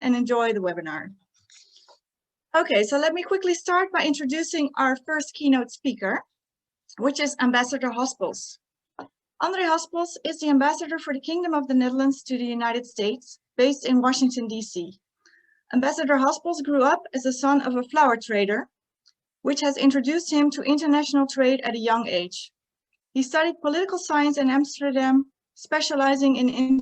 and enjoy the webinar. Okay, so let me quickly start by introducing our first keynote speaker, which is Ambassador Hospels. André Hospels is the ambassador for the Kingdom of the Netherlands to the United States, based in Washington, D.C. Ambassador Hospels grew up as the son of a flower trader, which has introduced him to international trade at a young age. He studied political science in Amsterdam, specializing in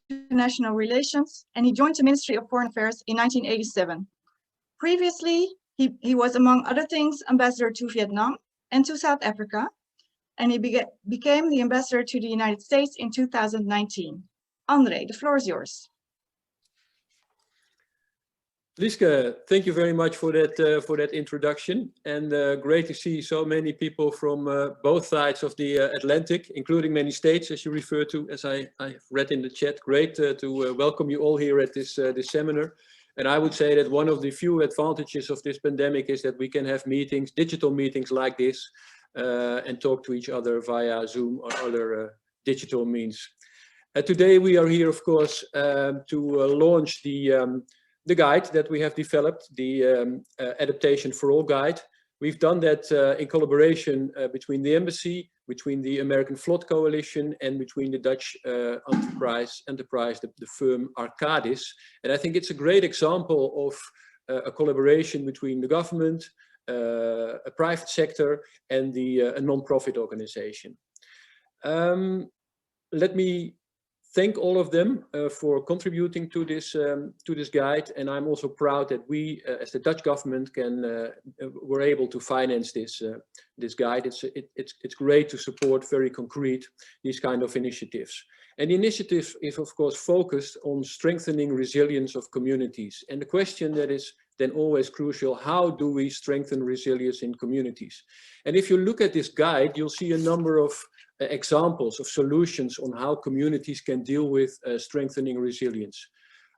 international relations, and he joined the Ministry of Foreign Affairs in 1987. Previously, he was, among other things, ambassador to Vietnam and to South Africa, and he became the ambassador to the United States in 2019. André, the floor is yours. Liske, thank you very much for that introduction, and great to see so many people from both sides of the Atlantic, including many states, as you refer to, as I read in the chat. Great to welcome you all here at this seminar. And I would say that one of the few advantages of this pandemic is that we can have meetings, digital meetings like this, and talk to each other via Zoom or other digital means. Today we are here, of course, to launch the guide that we have developed, the Adaptation for All guide. We've done that in collaboration between the embassy, between the American Flood Coalition, and between the Dutch enterprise, the firm Arcadis. And I think it's a great example of a collaboration between the government, a private sector, and a non-profit organization. Let me thank all of them for contributing to this guide, and I'm also proud that we, as the Dutch government, were able to finance this guide. It's great to support very concrete these kind of initiatives. And the initiative is, of course, focused on strengthening resilience of communities. And the question that is then always crucial: how do we strengthen resilience in communities? And if you look at this guide, you'll see a number of examples of solutions on how communities can deal with strengthening resilience.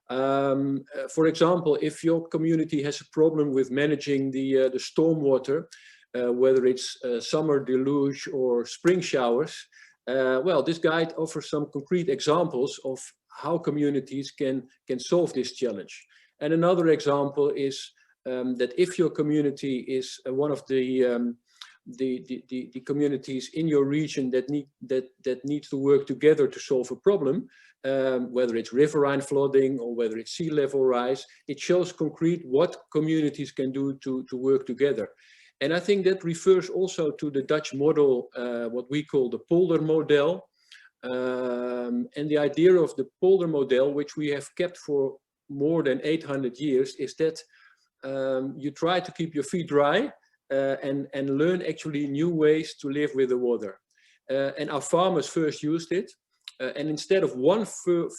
For example, if your community has a problem with managing the stormwater, whether it's summer deluge or spring showers, well, this guide offers some concrete examples of how communities can solve this challenge. And another example is that if your community is one of the communities in your region that needs to work together to solve a problem, whether it's riverine flooding or whether it's sea level rise, it shows concrete what communities can do to work together. And I think that refers also to the Dutch model, what we call the polder model. And the idea of the polder model, which we have kept for more than 800 years, is that you try to keep your feet dry and learn actually new ways to live with the water. And our farmers first used it. And instead of one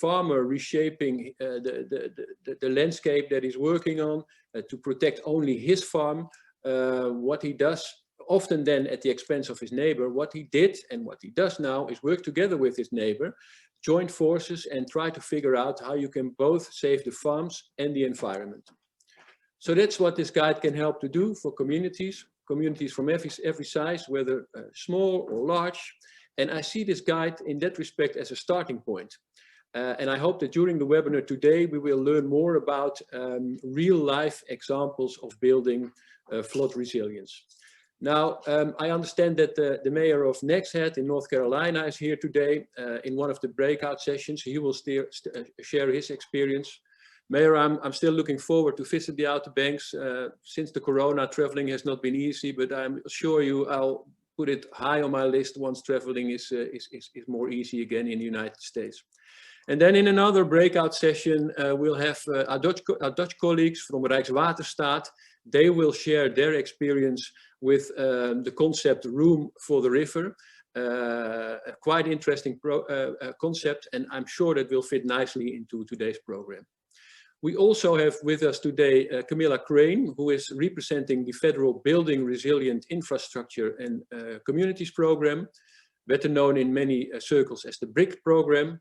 farmer reshaping the landscape that he's working on to protect only his farm, what he does, often then at the expense of his neighbor, what he did and what he does now is work together with his neighbor, join forces, and try to figure out how you can both save the farms and the environment. So that's what this guide can help to do for communities from every size, whether small or large. And I see this guide in that respect as a starting point. And I hope that during the webinar today, we will learn more about real life examples of building flood resilience. Now, I understand that the mayor of Nags Head in North Carolina is here today in one of the breakout sessions. He will share his experience. Mayor, I'm still looking forward to visit the Outer Banks. Since the corona, traveling has not been easy, but I'm sure I'll put it high on my list once traveling is more easy again in the United States. And then in another breakout session, we'll have our Dutch colleagues from Rijkswaterstaat. They will share their experience with the concept Room for the River. A quite interesting concept, and I'm sure that will fit nicely into today's program. We also have with us today Camilla Crane, who is representing the Federal Building Resilient Infrastructure and Communities Program, better known in many circles as the BRIC program.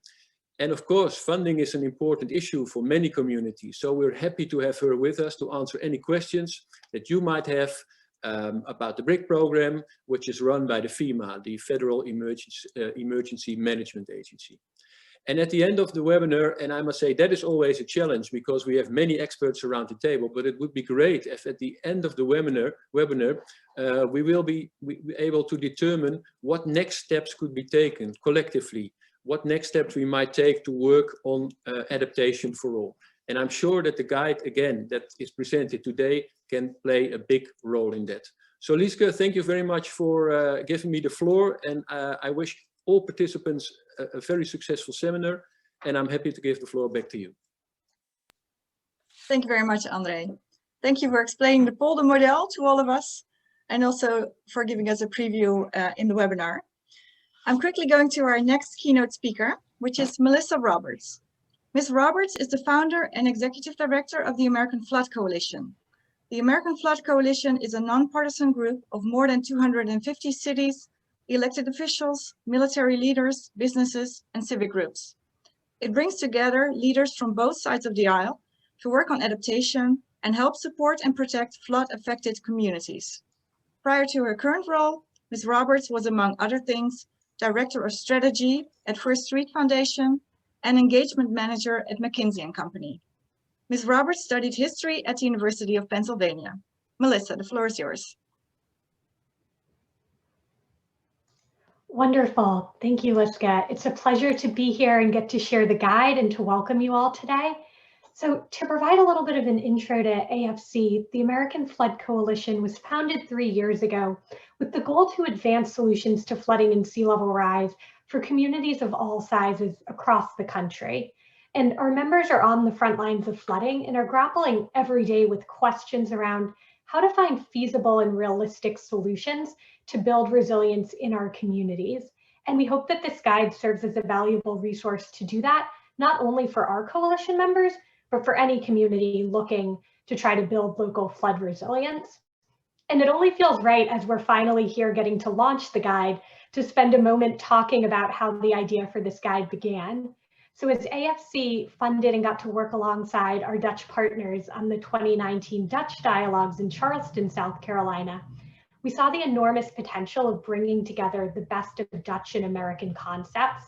And of course, funding is an important issue for many communities. So we're happy to have her with us to answer any questions that you might have about the BRIC program, which is run by the FEMA, the Federal Emergency Management Agency. And at the end of the webinar, and I must say that is always a challenge because we have many experts around the table, but it would be great if at the end of the webinar we will be able to determine what next steps could be taken collectively, what next steps we might take to work on adaptation for all. And I'm sure that the guide, again, that is presented today can play a big role in that. So Lieske, thank you very much for giving me the floor, and I wish all participants a very successful seminar, and I'm happy to give the floor back to you. Thank you very much, André. Thank you for explaining the polder model to all of us, and also for giving us a preview in the webinar. I'm quickly going to our next keynote speaker, which is Melissa Roberts. Ms. Roberts is the founder and executive director of the American Flood Coalition. The American Flood Coalition is a nonpartisan group of more than 250 cities, elected officials, military leaders, businesses, and civic groups. It brings together leaders from both sides of the aisle to work on adaptation and help support and protect flood-affected communities. Prior to her current role, Ms. Roberts was, among other things, Director of Strategy at First Street Foundation and Engagement Manager at McKinsey & Company. Ms. Roberts studied history at the University of Pennsylvania. Melissa, the floor is yours. Wonderful. Thank you, Lieske. It's a pleasure to be here and get to share the guide and to welcome you all today. So to provide a little bit of an intro to AFC, the American Flood Coalition was founded 3 years ago with the goal to advance solutions to flooding and sea level rise for communities of all sizes across the country. And our members are on the front lines of flooding and are grappling every day with questions around how to find feasible and realistic solutions to build resilience in our communities. And we hope that this guide serves as a valuable resource to do that, not only for our coalition members, but for any community looking to try to build local flood resilience. And it only feels right, as we're finally here getting to launch the guide, to spend a moment talking about how the idea for this guide began. So as AFC funded and got to work alongside our Dutch partners on the 2019 Dutch Dialogues in Charleston, South Carolina, we saw the enormous potential of bringing together the best of Dutch and American concepts,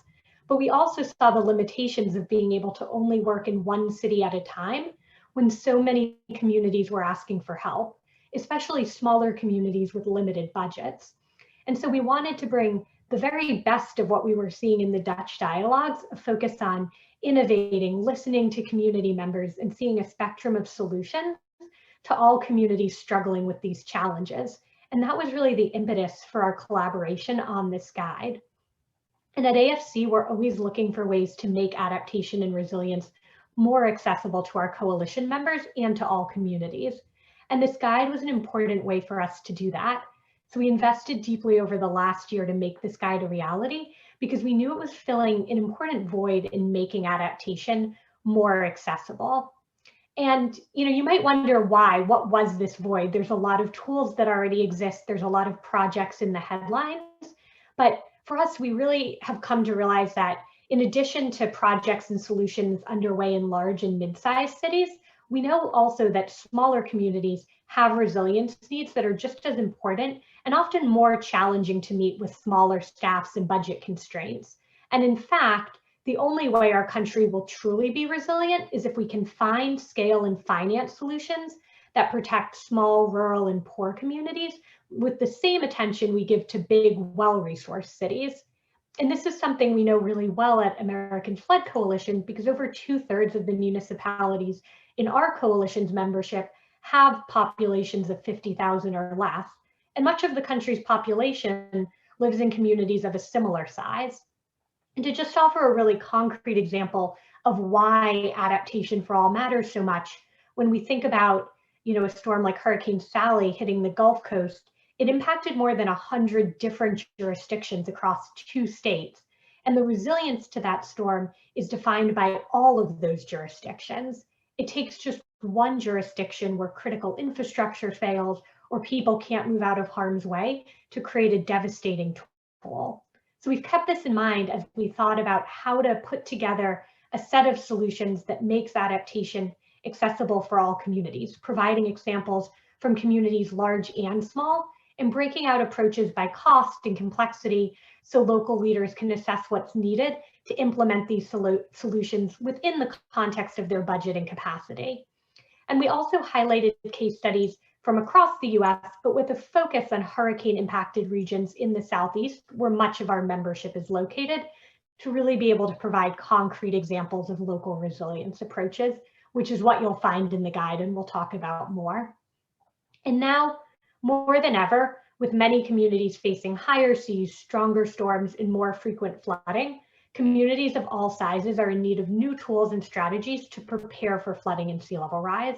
but we also saw the limitations of being able to only work in one city at a time when so many communities were asking for help, especially smaller communities with limited budgets. And so we wanted to bring the very best of what we were seeing in the Dutch dialogues, a focus on innovating, listening to community members, and seeing a spectrum of solutions to all communities struggling with these challenges. And that was really the impetus for our collaboration on this guide. And at AFC, we're always looking for ways to make adaptation and resilience more accessible to our coalition members and to all communities. And this guide was an important way for us to do that. So we invested deeply over the last year to make this guide a reality because we knew it was filling an important void in making adaptation more accessible. And you might wonder why. What was this void? There's a lot of tools that already exist. There's a lot of projects in the headlines. But for us, we really have come to realize that in addition to projects and solutions underway in large and mid-sized cities, we know also that smaller communities have resilience needs that are just as important and often more challenging to meet with smaller staffs and budget constraints. And in fact, the only way our country will truly be resilient is if we can find, scale, and finance solutions that protect small, rural, and poor communities with the same attention we give to big, well-resourced cities. And this is something we know really well at American Flood Coalition because over 2/3 of the municipalities in our coalition's membership have populations of 50,000 or less. And much of the country's population lives in communities of a similar size. And to just offer a really concrete example of why adaptation for all matters so much, when we think about a storm like Hurricane Sally hitting the Gulf Coast, it impacted more than 100 different jurisdictions across 2 states. And the resilience to that storm is defined by all of those jurisdictions. It takes just one jurisdiction where critical infrastructure fails or people can't move out of harm's way to create a devastating toll. So we've kept this in mind as we thought about how to put together a set of solutions that makes adaptation accessible for all communities, providing examples from communities large and small, and breaking out approaches by cost and complexity so local leaders can assess what's needed to implement these solutions within the context of their budget and capacity. And we also highlighted case studies from across the US, but with a focus on hurricane impacted regions in the Southeast, where much of our membership is located, to really be able to provide concrete examples of local resilience approaches, which is what you'll find in the guide, and we'll talk about more. And now, more than ever, with many communities facing higher seas, stronger storms, and more frequent flooding, communities of all sizes are in need of new tools and strategies to prepare for flooding and sea level rise.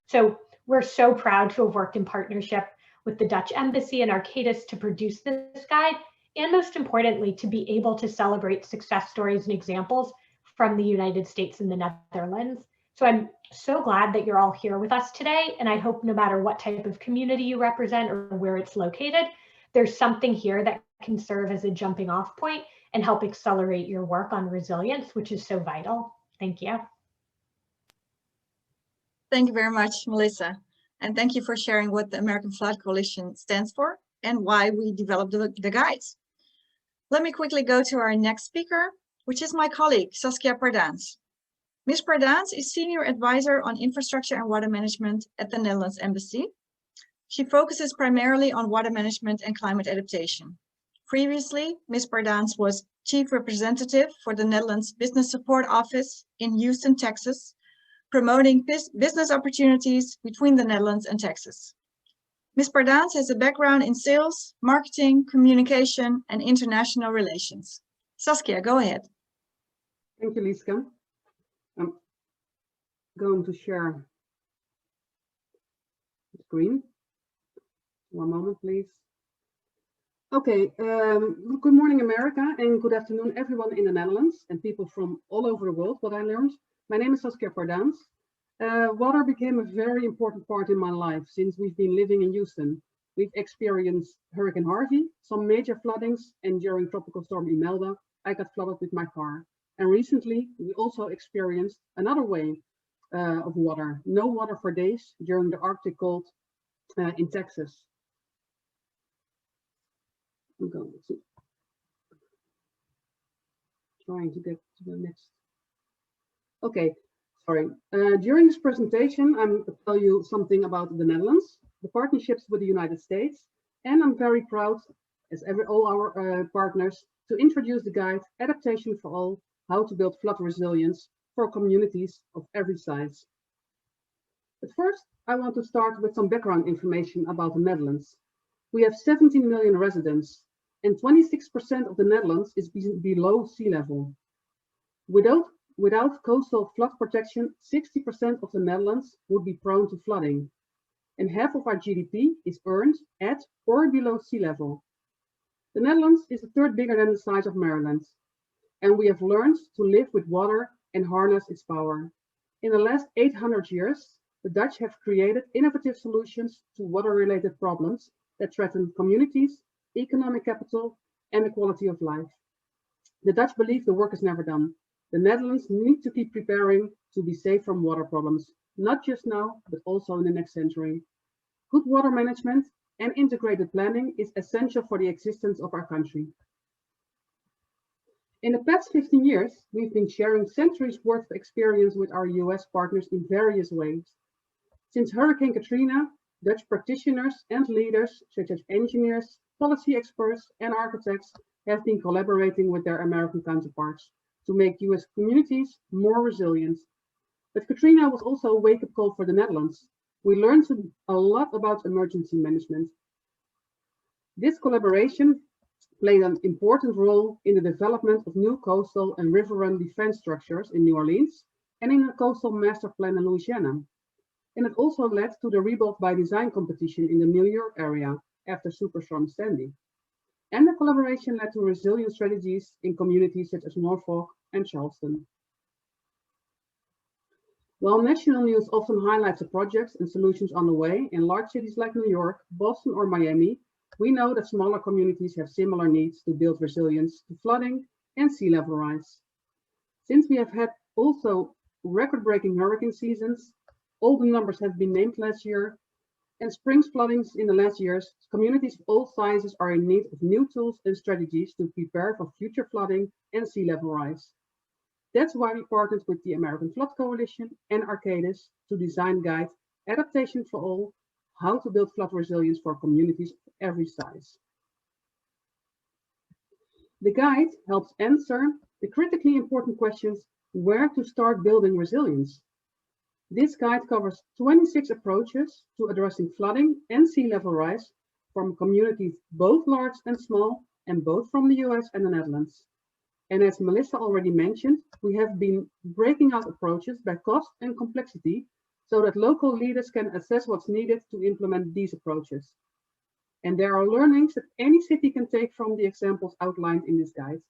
So we're so proud to have worked in partnership with the Dutch Embassy and Arcadis to produce this guide, and most importantly, to be able to celebrate success stories and examples from the United States and the Netherlands. So I'm so glad that you're all here with us today, and I hope no matter what type of community you represent or where it's located, there's something here that can serve as a jumping off point and help accelerate your work on resilience, which is so vital. Thank you. Thank you very much, Melissa. And thank you for sharing what the American Flood Coalition stands for and why we developed the guides. Let me quickly go to our next speaker, which is my colleague, Saskia Pardaans. Ms. Pardaans is Senior Advisor on Infrastructure and Water Management at the Netherlands Embassy. She focuses primarily on water management and climate adaptation. Previously, Ms. Pardaans was Chief Representative for the Netherlands Business Support Office in Houston, Texas, promoting business opportunities between the Netherlands and Texas. Ms. Pardaans has a background in sales, marketing, communication, and international relations. Saskia, go ahead. Thank you, Liska. I'm going to share the screen. One moment, please. Okay, good morning, America, and good afternoon, everyone in the Netherlands and people from all over the world, what I learned. My name is Saskia Pardaans. Water became a very important part in my life since we've been living in Houston. We've experienced Hurricane Harvey, some major floodings, and during Tropical Storm Imelda, I got flooded with my car. And recently, we also experienced another wave of water. No water for days during the Arctic cold in Texas. I'm going to trying to get to the next. Okay, sorry. During this presentation, I'm going to tell you something about the Netherlands, the partnerships with the United States, and I'm very proud, as all our partners, to introduce the guide Adaptation for All, How to Build Flood Resilience for Communities of Every Size. But first, I want to start with some background information about the Netherlands. We have 17 million residents, and 26% of the Netherlands is below sea level. Without coastal flood protection, 60% of the Netherlands would be prone to flooding, and half of our GDP is earned at or below sea level. The Netherlands is a third bigger than the size of Maryland, and we have learned to live with water and harness its power. In the last 800 years, the Dutch have created innovative solutions to water-related problems that threaten communities, economic capital, and the quality of life. The Dutch believe the work is never done. The Netherlands need to keep preparing to be safe from water problems, not just now, but also in the next century. Good water management and integrated planning is essential for the existence of our country. In the past 15 years, we've been sharing centuries worth of experience with our US partners in various ways. Since Hurricane Katrina, Dutch practitioners and leaders, such as engineers, policy experts, and architects, have been collaborating with their American counterparts to make US communities more resilient. But Katrina was also a wake-up call for the Netherlands. We learned a lot about emergency management. This collaboration played an important role in the development of new coastal and river-run defense structures in New Orleans and in a coastal master plan in Louisiana. And it also led to the Rebuild by Design competition in the New York area after Superstorm Sandy. And the collaboration led to resilience strategies in communities such as Norfolk and Charleston. While national news often highlights the projects and solutions on the way in large cities like New York, Boston, or Miami, we know that smaller communities have similar needs to build resilience to flooding and sea level rise. Since we have had also record-breaking hurricane seasons, all the numbers have been named last year, and spring floodings in the last years, communities of all sizes are in need of new tools and strategies to prepare for future flooding and sea level rise. That's why we partnered with the American Flood Coalition and Arcadis to design guide Adaptation for All, how to build flood resilience for communities of every size. The guide helps answer the critically important questions where to start building resilience. This guide covers 26 approaches to addressing flooding and sea level rise from communities both large and small, and both from the US and the Netherlands. And as Melissa already mentioned, we have been breaking out approaches by cost and complexity so that local leaders can assess what's needed to implement these approaches. And there are learnings that any city can take from the examples outlined in this guide.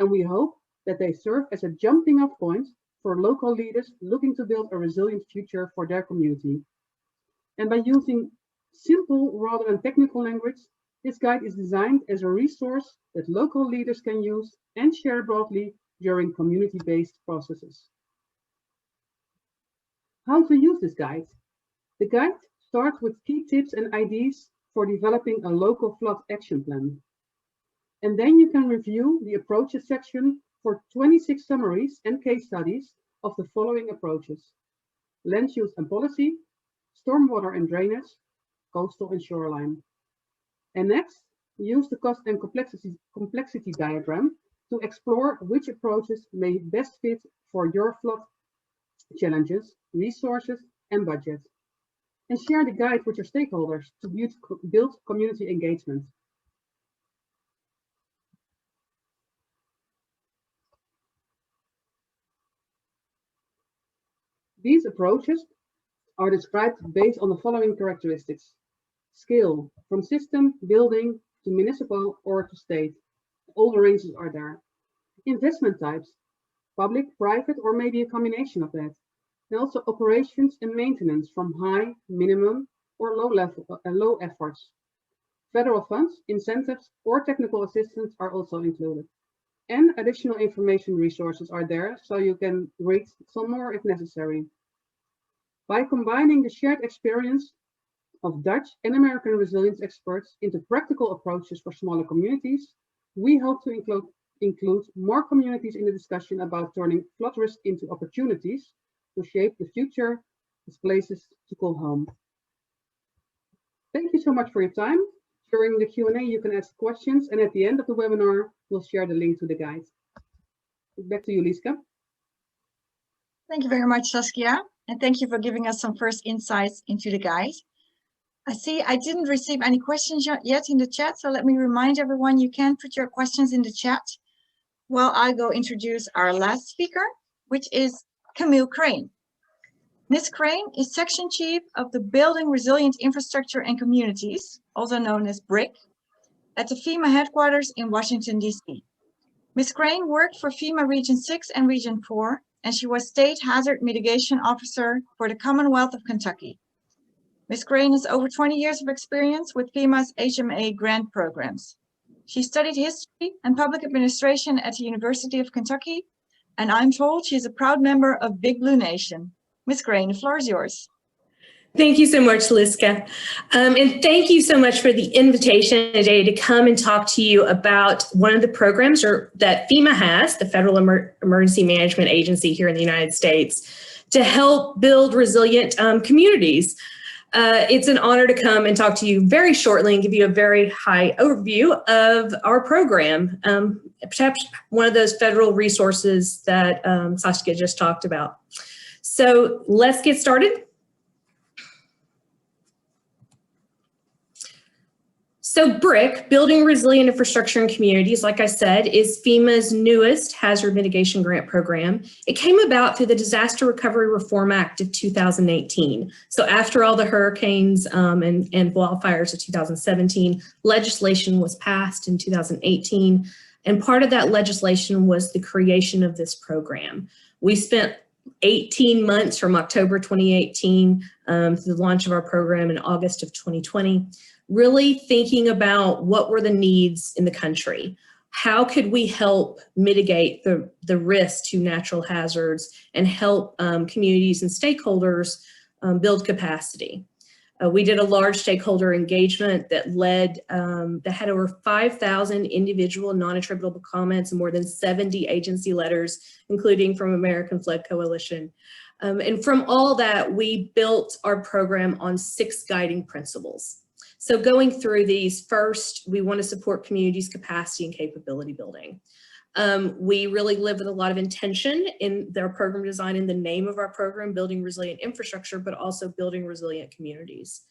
And we hope that they serve as a jumping off point for local leaders looking to build a resilient future for their community. And by using simple rather than technical language, this guide is designed as a resource that local leaders can use and share broadly during community-based processes. How to use this guide? The guide starts with key tips and ideas for developing a local flood action plan. And then you can review the approaches section for 26 summaries and case studies of the following approaches: land use and policy, stormwater and drainage, coastal and shoreline. And next, use the cost and complexity diagram to explore which approaches may best fit for your flood challenges, resources, and budget. And share the guide with your stakeholders to build community engagement. These approaches are described based on the following characteristics: scale, from system, building, to municipal or to state. All the ranges are there. Investment types, public, private, or maybe a combination of that. And also operations and maintenance from high, minimum, or low efforts. Federal funds, incentives, or technical assistance are also included. And additional information resources are there, so you can read some more if necessary. By combining the shared experience of Dutch and American resilience experts into practical approaches for smaller communities, we hope to include more communities in the discussion about turning flood risk into opportunities to shape the future as places to call home. Thank you so much for your time. During the Q&A, you can ask questions, and at the end of the webinar, we'll share the link to the guide. Back to you, Liska. Thank you very much, Saskia, and thank you for giving us some first insights into the guide. I see I didn't receive any questions yet in the chat, so let me remind everyone you can put your questions in the chat while I go introduce our last speaker, which is Camille Crane. Ms. Crane is Section Chief of the Building Resilient Infrastructure and Communities, also known as BRIC, at the FEMA headquarters in Washington, D.C. Ms. Crane worked for FEMA Region 6 and Region 4, and she was State Hazard Mitigation Officer for the Commonwealth of Kentucky. Ms. Crane has over 20 years of experience with FEMA's HMA grant programs. She studied history and public administration at the University of Kentucky, and I'm told she is a proud member of Big Blue Nation. Ms. Crane, the floor is yours. Thank you so much, Liska. And thank you so much for the invitation today to come and talk to you about one of the programs that FEMA has, the Federal Emergency Management Agency here in the United States, to help build resilient communities. It's an honor to come and talk to you very shortly and give you a very high overview of our program, perhaps one of those federal resources that Saskia just talked about. So let's get started. So BRIC, Building Resilient Infrastructure and Communities, like I said, is FEMA's newest hazard mitigation grant program. It came about through the Disaster Recovery Reform Act of 2018. So after all the hurricanes and wildfires of 2017, legislation was passed in 2018. And part of that legislation was the creation of this program. We spent 18 months from October 2018 to the launch of our program in August of 2020, really thinking about what were the needs in the country. How could we help mitigate the risk to natural hazards and help communities and stakeholders build capacity? We did a large stakeholder engagement that had over 5,000 individual non-attributable comments and more than 70 agency letters, including from American Flood Coalition. And from all that, we built our program on 6 guiding principles. So going through these, first, we want to support communities' capacity and capability building. We really live with a lot of intention in their program design in the name of our program, building resilient infrastructure, but also building resilient communities.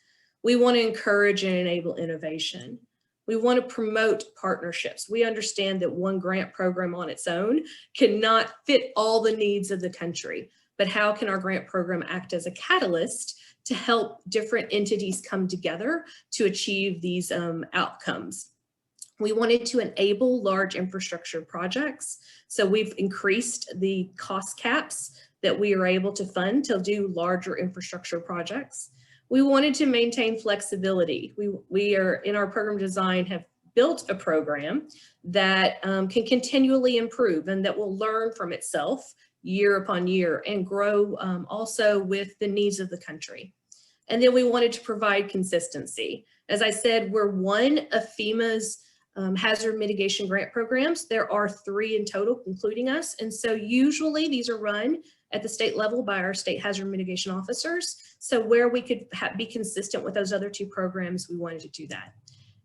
We want to encourage and enable innovation. We want to promote partnerships. We understand that one grant program on its own cannot fit all the needs of the country, but how can our grant program act as a catalyst to help different entities come together to achieve these outcomes? We wanted to enable large infrastructure projects. So we've increased the cost caps that we are able to fund to do larger infrastructure projects. We wanted to maintain flexibility. We are in our program design have built a program that can continually improve and that will learn from itself year upon year and grow also with the needs of the country. And then we wanted to provide consistency. As I said, we're one of FEMA's hazard mitigation grant programs. There are 3 in total, including us. And so usually these are run at the state level by our state hazard mitigation officers. So where we could be consistent with those other 2 programs, we wanted to do that.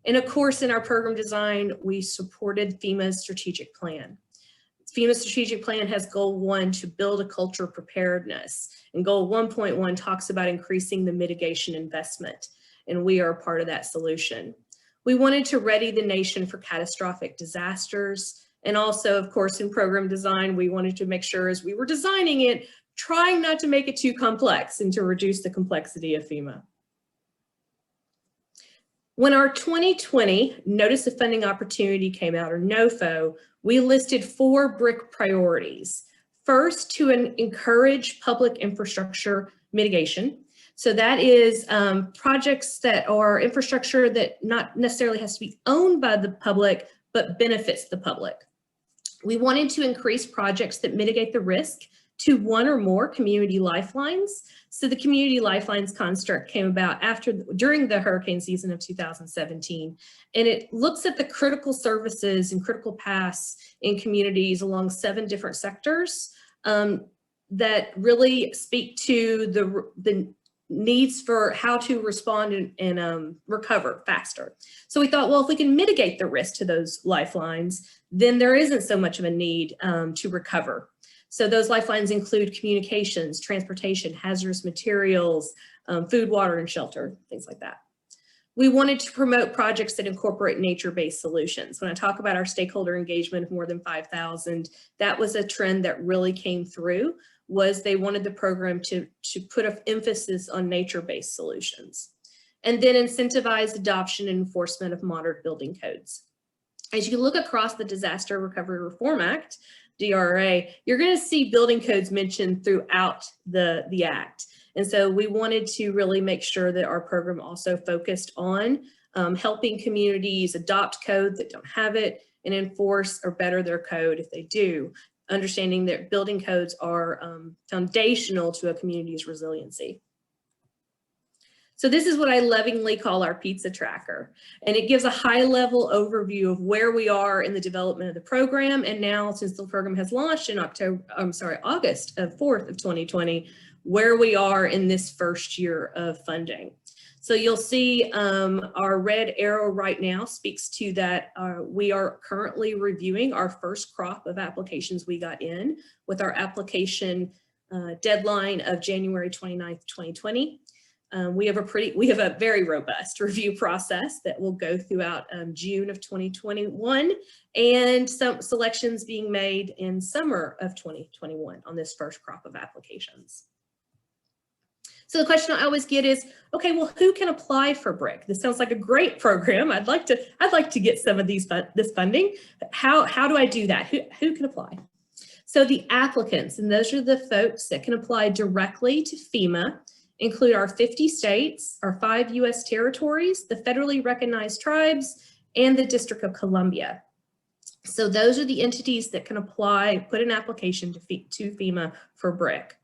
And of course, in our program design, we supported FEMA's strategic plan. FEMA's strategic plan has goal 1 to build a culture of preparedness. And goal 1.1 talks about increasing the mitigation investment. And we are a part of that solution. We wanted to ready the nation for catastrophic disasters. And also, of course, in program design, we wanted to make sure as we were designing it, trying not to make it too complex and to reduce the complexity of FEMA. When our 2020 Notice of Funding Opportunity came out, or NOFO, we listed 4 BRIC priorities. First, to encourage public infrastructure mitigation. So that is projects that are infrastructure that not necessarily has to be owned by the public, but benefits the public. We wanted to increase projects that mitigate the risk to 1 or more community lifelines. So the community lifelines construct came about during the hurricane season of 2017. And it looks at the critical services and critical paths in communities along 7 different sectors that really speak to the needs for how to respond and recover faster. So we thought, well, if we can mitigate the risk to those lifelines, then there isn't so much of a need to recover. So those lifelines include communications, transportation, hazardous materials, food, water, and shelter, things like that. We wanted to promote projects that incorporate nature-based solutions. When I talk about our stakeholder engagement of more than 5,000, that was a trend that really came through, was they wanted the program to put an emphasis on nature-based solutions. And then incentivize adoption and enforcement of modern building codes. As you look across the Disaster Recovery Reform Act, DRA, you're going to see building codes mentioned throughout the act. And so we wanted to really make sure that our program also focused on helping communities adopt code that don't have it and enforce or better their code if they do, understanding that building codes are foundational to a community's resiliency. So this is what I lovingly call our pizza tracker. And it gives a high-level overview of where we are in the development of the program. And now, since the program has launched in August 4th of 2020, where we are in this first year of funding. So you'll see our red arrow right now speaks to that we are currently reviewing our first crop of applications we got in with our application deadline of January 29th, 2020. We have a very robust review process that will go throughout June of 2021 and some selections being made in summer of 2021 on this first crop of applications. So the question I always get is, okay, well, who can apply for BRIC? This sounds like a great program. I'd like to get some of this funding. How do I do that? Who can apply? So the applicants, and those are the folks that can apply directly to FEMA, include our 50 states, our 5 US territories, the federally recognized tribes, and the District of Columbia. So those are the entities that can apply, put an application to FEMA for BRIC.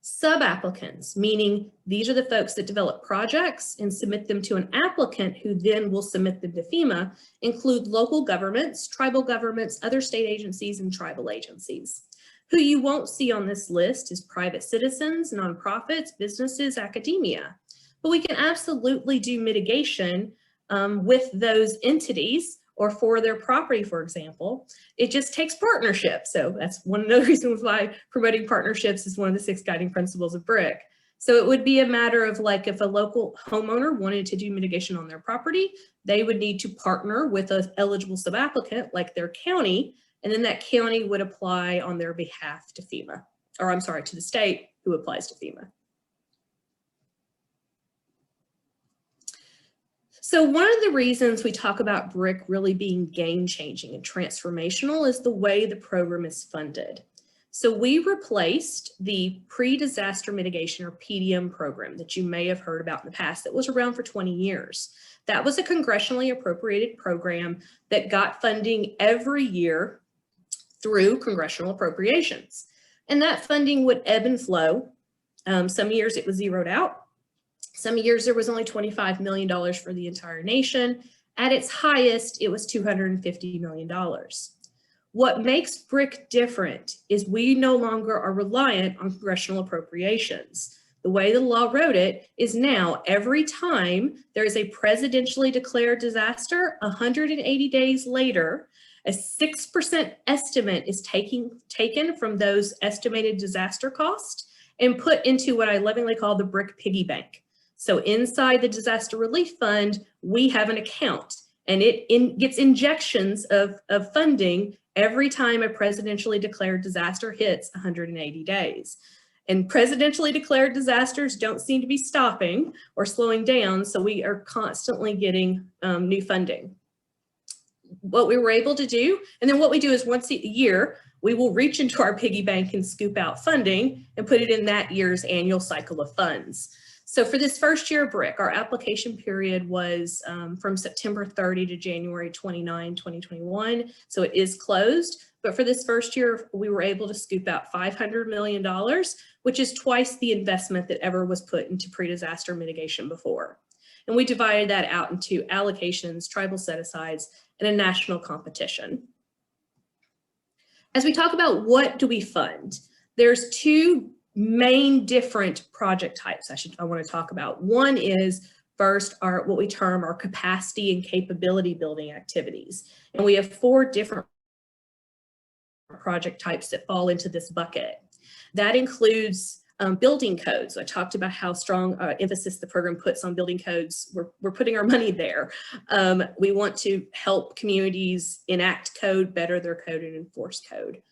Sub-applicants, meaning these are the folks that develop projects and submit them to an applicant who then will submit them to FEMA, include local governments, tribal governments, other state agencies, and tribal agencies. Who you won't see on this list is private citizens, nonprofits, businesses, academia. But we can absolutely do mitigation with those entities or for their property, for example. It just takes partnership. So that's one of the reasons why promoting partnerships is one of the 6 guiding principles of BRIC. So it would be a matter of like if a local homeowner wanted to do mitigation on their property, they would need to partner with an eligible subapplicant like their county, and then that county would apply on their behalf to FEMA, or I'm sorry, to the state who applies to FEMA. So one of the reasons we talk about BRIC really being game-changing and transformational is the way the program is funded. So we replaced the pre-disaster mitigation or PDM program that you may have heard about in the past that was around for 20 years. That was a congressionally appropriated program that got funding every year through congressional appropriations. And that funding would ebb and flow. Some years it was zeroed out. Some years there was only $25 million for the entire nation. At its highest, it was $250 million. What makes BRIC different is we no longer are reliant on congressional appropriations. The way the law wrote it is now every time there is a presidentially declared disaster, 180 days later, a 6% estimate is taken from those estimated disaster costs and put into what I lovingly call the BRIC piggy bank. So inside the disaster relief fund, we have an account and it gets injections of funding every time a presidentially declared disaster hits 180 days. And presidentially declared disasters don't seem to be stopping or slowing down, so we are constantly getting new funding. What we were able to do, and then what we do is once a year, we will reach into our piggy bank and scoop out funding and put it in that year's annual cycle of funds. So for this first year of BRIC, our application period was from September 30 to January 29, 2021. So it is closed, but for this first year, we were able to scoop out $500 million, which is twice the investment that ever was put into pre-disaster mitigation before. And we divided that out into allocations, tribal set-asides, and a national competition. As we talk about what do we fund, there's 2 main different project types I want to talk about. One is first what we term our capacity and capability building activities. And we have 4 different project types that fall into this bucket. That includes building codes. I talked about how strong emphasis the program puts on building codes. We're putting our money there. We want to help communities enact code, better their code, and enforce code.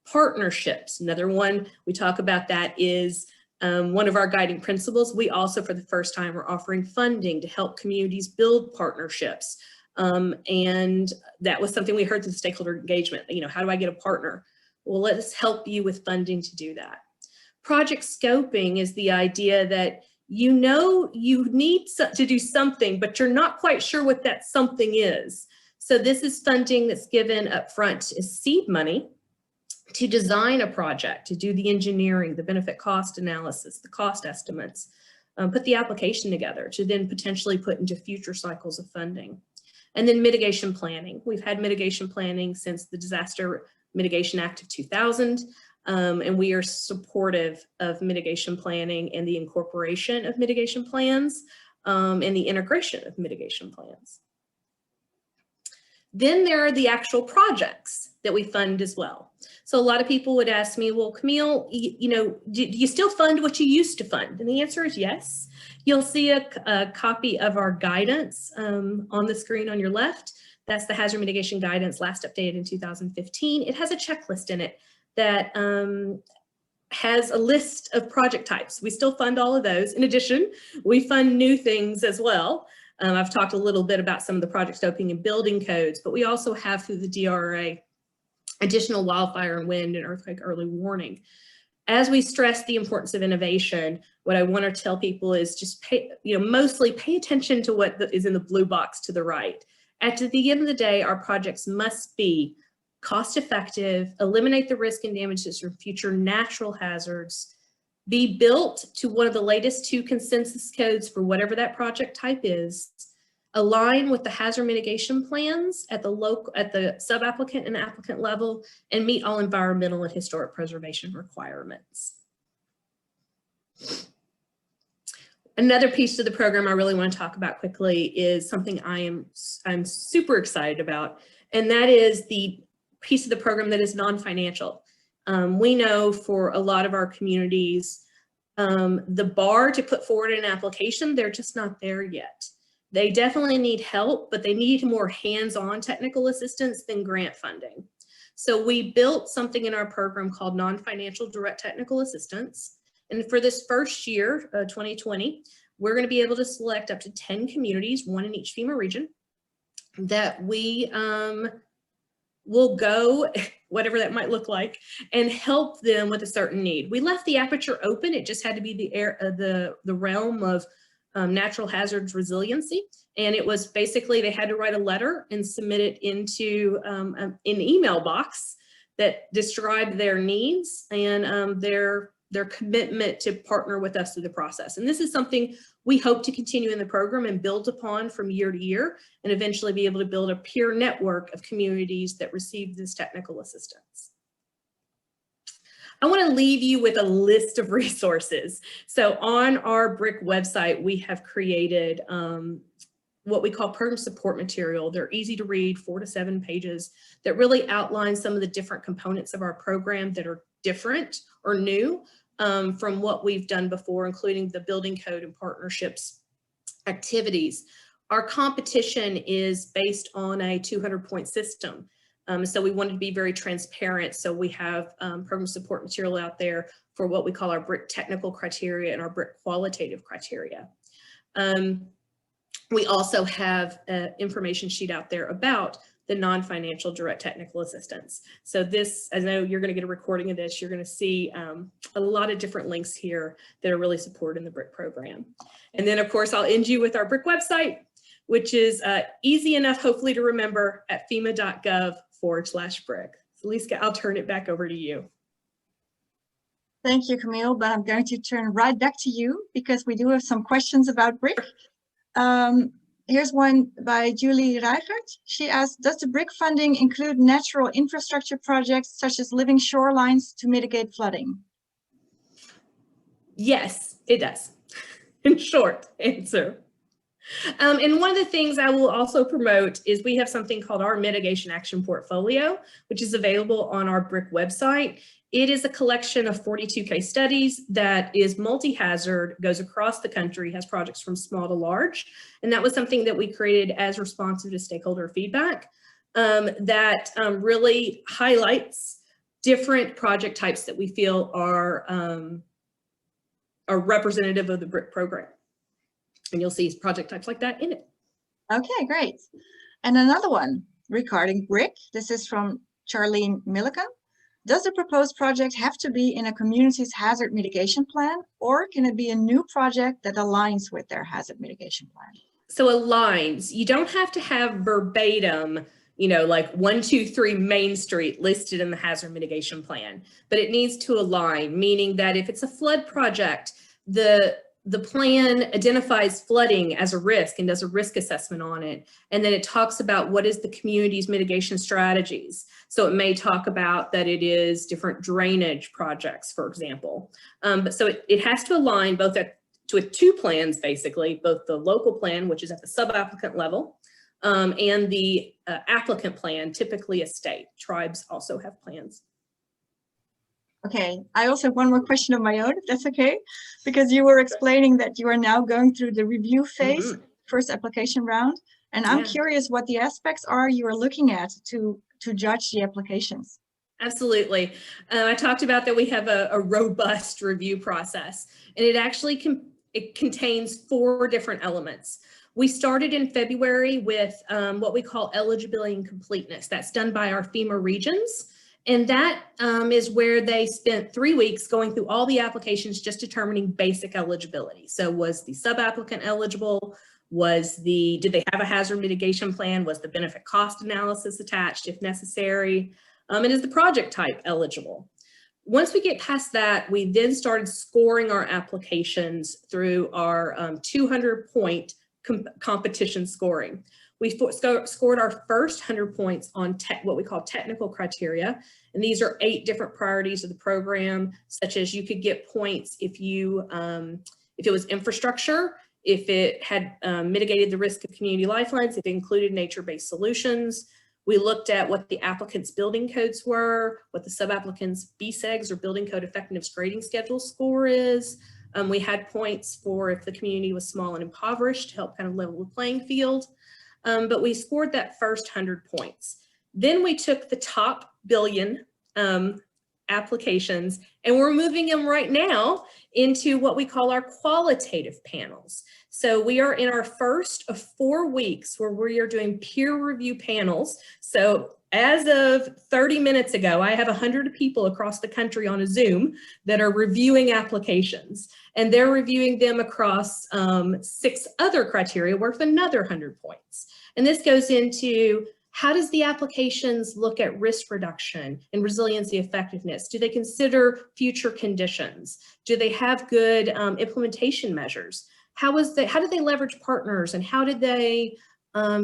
Partnerships, another one we talk about that is one of our guiding principles. We also, for the first time, are offering funding to help communities build partnerships. And that was something we heard through the stakeholder engagement. You know, how do I get a partner? Well, let us help you with funding to do that. Project scoping is the idea that you know you need to do something, but you're not quite sure what that something is. So this is funding that's given up front as seed money to design a project, to do the engineering, the benefit cost analysis, the cost estimates, put the application together to then potentially put into future cycles of funding. And then mitigation planning. We've had mitigation planning since the Disaster Mitigation Act of 2000, and we are supportive of mitigation planning and the incorporation of mitigation plans and the integration of mitigation plans. Then there are the actual projects that we fund as well. So a lot of people would ask me, well, Camille, you know, do you still fund what you used to fund? And the answer is yes. You'll see a copy of our guidance on the screen on your left. That's the hazard mitigation guidance last updated in 2015. It has a checklist in it that has a list of project types. We still fund all of those. In addition, we fund new things as well. I've talked a little bit about some of the project scoping and building codes, but we also have through the DRA additional wildfire and wind and earthquake early warning. As we stress the importance of innovation, what I want to tell people is just mostly pay attention to what is in the blue box to the right. At the end of the day, our projects must be cost effective, eliminate the risk and damages from future natural hazards, be built to one of the latest 2 consensus codes for whatever that project type is, align with the hazard mitigation plans at the sub-applicant and applicant level, and meet all environmental and historic preservation requirements. Another piece of the program I really want to talk about quickly is something I'm super excited about, and that is the piece of the program that is non-financial. We know for a lot of our communities, the bar to put forward an application, they're just not there yet. They definitely need help, but they need more hands-on technical assistance than grant funding. So we built something in our program called non-financial direct technical assistance. And for this first year, 2020, we're going to be able to select up to 10 communities, 1 in each FEMA region, that we will go, whatever that might look like, and help them with a certain need. We left the aperture open. It just had to be the realm of natural hazards resiliency. And it was basically, they had to write a letter and submit it into an email box that described their needs and their commitment to partner with us through the process. And this is something we hope to continue in the program and build upon from year to year, and eventually be able to build a peer network of communities that receive this technical assistance. I want to leave you with a list of resources. So on our BRIC website, we have created what we call program support material. They're easy to read, 4 to 7 pages, that really outline some of the different components of our program that are different or new from what we've done before, including the building code and partnerships activities. Our competition is based on a 200-point system. So we wanted to be very transparent. So we have program support material out there for what we call our BRIC technical criteria and our BRIC qualitative criteria. We also have an information sheet out there about the non-financial direct technical assistance. So this, I know you're going to get a recording of this, you're going to see a lot of different links here that are really supporting the BRIC program. And then of course, I'll end you with our BRIC website, which is easy enough, hopefully, to remember at fema.gov/BRIC. So Lisa, I'll turn it back over to you. Thank you, Camille, but I'm going to turn right back to you because we do have some questions about BRIC. Here's one by Julie Reichert. She asks, does the BRIC funding include natural infrastructure projects such as living shorelines to mitigate flooding? Yes, it does. In short answer. And one of the things I will also promote is we have something called our mitigation action portfolio, which is available on our BRIC website. It is a collection of 42 case studies that is multi-hazard, goes across the country, has projects from small to large. And that was something that we created as responsive to stakeholder feedback that really highlights different project types that we feel are representative of the BRIC program. And you'll see project types like that in it. Okay, great. And another one regarding BRIC. This is from Charlene Milliken. Does the proposed project have to be in a community's hazard mitigation plan, or can it be a new project that aligns with their hazard mitigation plan? So aligns, you don't have to have verbatim, you know, like 1, 2, 3 Main Street listed in the hazard mitigation plan, but it needs to align, meaning that if it's a flood project, the plan identifies flooding as a risk and does a risk assessment on it. And then it talks about what is the community's mitigation strategies. So it may talk about that it is different drainage projects, for example. But so it has to align both with 2 plans, basically, both the local plan, which is at the sub-applicant level, and the applicant plan, typically a state. Tribes also have plans. Okay, I also have one more question of my own, if that's okay, because you were explaining that you are now going through the review phase, first application round, and I'm curious what the aspects are you are looking at to judge the applications. Absolutely. I talked about that we have a robust review process, and it actually contains 4 different elements. We started in February with what we call eligibility and completeness. That's done by our FEMA regions. And that is where they spent 3 weeks going through all the applications, just determining basic eligibility. So was the sub-applicant eligible? Did they have a hazard mitigation plan? Was the benefit cost analysis attached if necessary? And is the project type eligible? once we get past that, we then started scoring our applications through our 200-point competition scoring. We scored our first 100 points on what we call technical criteria. And these are 8 different priorities of the program, such as you could get points if it was infrastructure, if it had mitigated the risk of community lifelines, if it included nature-based solutions. We looked at what the applicant's building codes were, what the sub-applicant's BSEGs or building code effectiveness grading schedule score is. We had points for if the community was small and impoverished to help kind of level the playing field. But we scored that first 100 points. Then we took the top billion applications, and we're moving them right now into what we call our qualitative panels. So we are in our first of 4 weeks where we are doing peer review panels. So as of 30 minutes ago, I have 100 people across the country on a Zoom that are reviewing applications, and they're reviewing them across 6 other criteria worth another 100 points. And this goes into how does the applications look at risk reduction and resiliency effectiveness? Do they consider future conditions? Do they have good implementation measures? How did they leverage partners, and how did they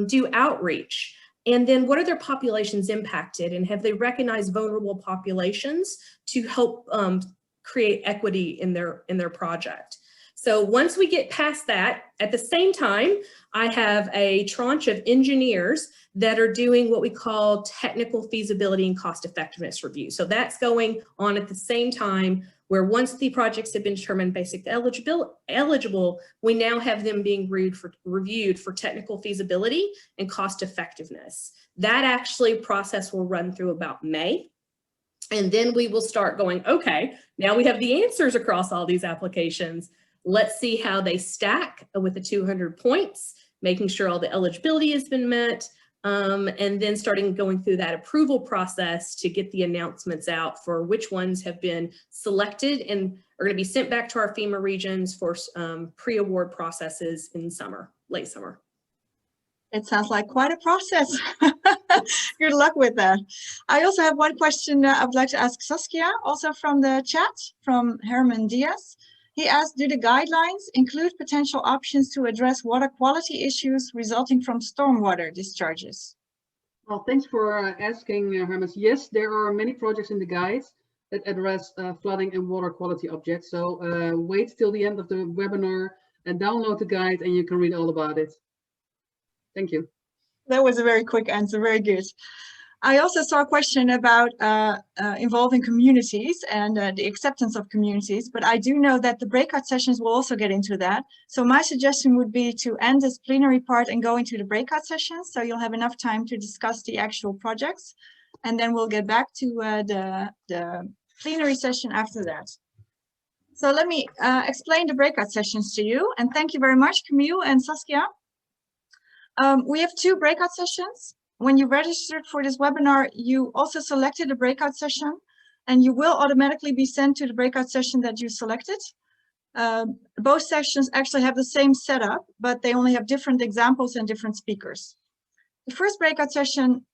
do outreach? And then what are their populations impacted, and have they recognized vulnerable populations to help create equity in their project? So once we get past that, at the same time, I have a tranche of engineers that are doing what we call technical feasibility and cost effectiveness review. So that's going on at the same time, where once the projects have been determined basically eligible, we now have them being reviewed for technical feasibility and cost effectiveness. That actually process will run through about May. And then we will start going, okay, now we have the answers across all these applications. Let's see how they stack with the 200 points, making sure all the eligibility has been met, and then going through that approval process to get the announcements out for which ones have been selected and are going to be sent back to our FEMA regions for pre-award processes in late summer. It sounds like quite a process. Good luck with that. I also have one question I would like to ask Saskia, also from the chat, from Herman Diaz. He asked, do the guidelines include potential options to address water quality issues resulting from stormwater discharges? Well, thanks for asking, Hermes. Yes, there are many projects in the guides that address flooding and water quality objects. So wait till the end of the webinar and download the guide, and you can read all about it. Thank you. That was a very quick answer, very good. I also saw a question about involving communities and the acceptance of communities, but I do know that the breakout sessions will also get into that. So my suggestion would be to end this plenary part and go into the breakout sessions, so you'll have enough time to discuss the actual projects, and then we'll get back to the plenary session after that. So let me explain the breakout sessions to you, and thank you very much, Camille and Saskia. We have 2 breakout sessions. When you registered for this webinar, you also selected a breakout session, and you will automatically be sent to the breakout session that you selected. Both sessions actually have the same setup, but they only have different examples and different speakers. The first breakout session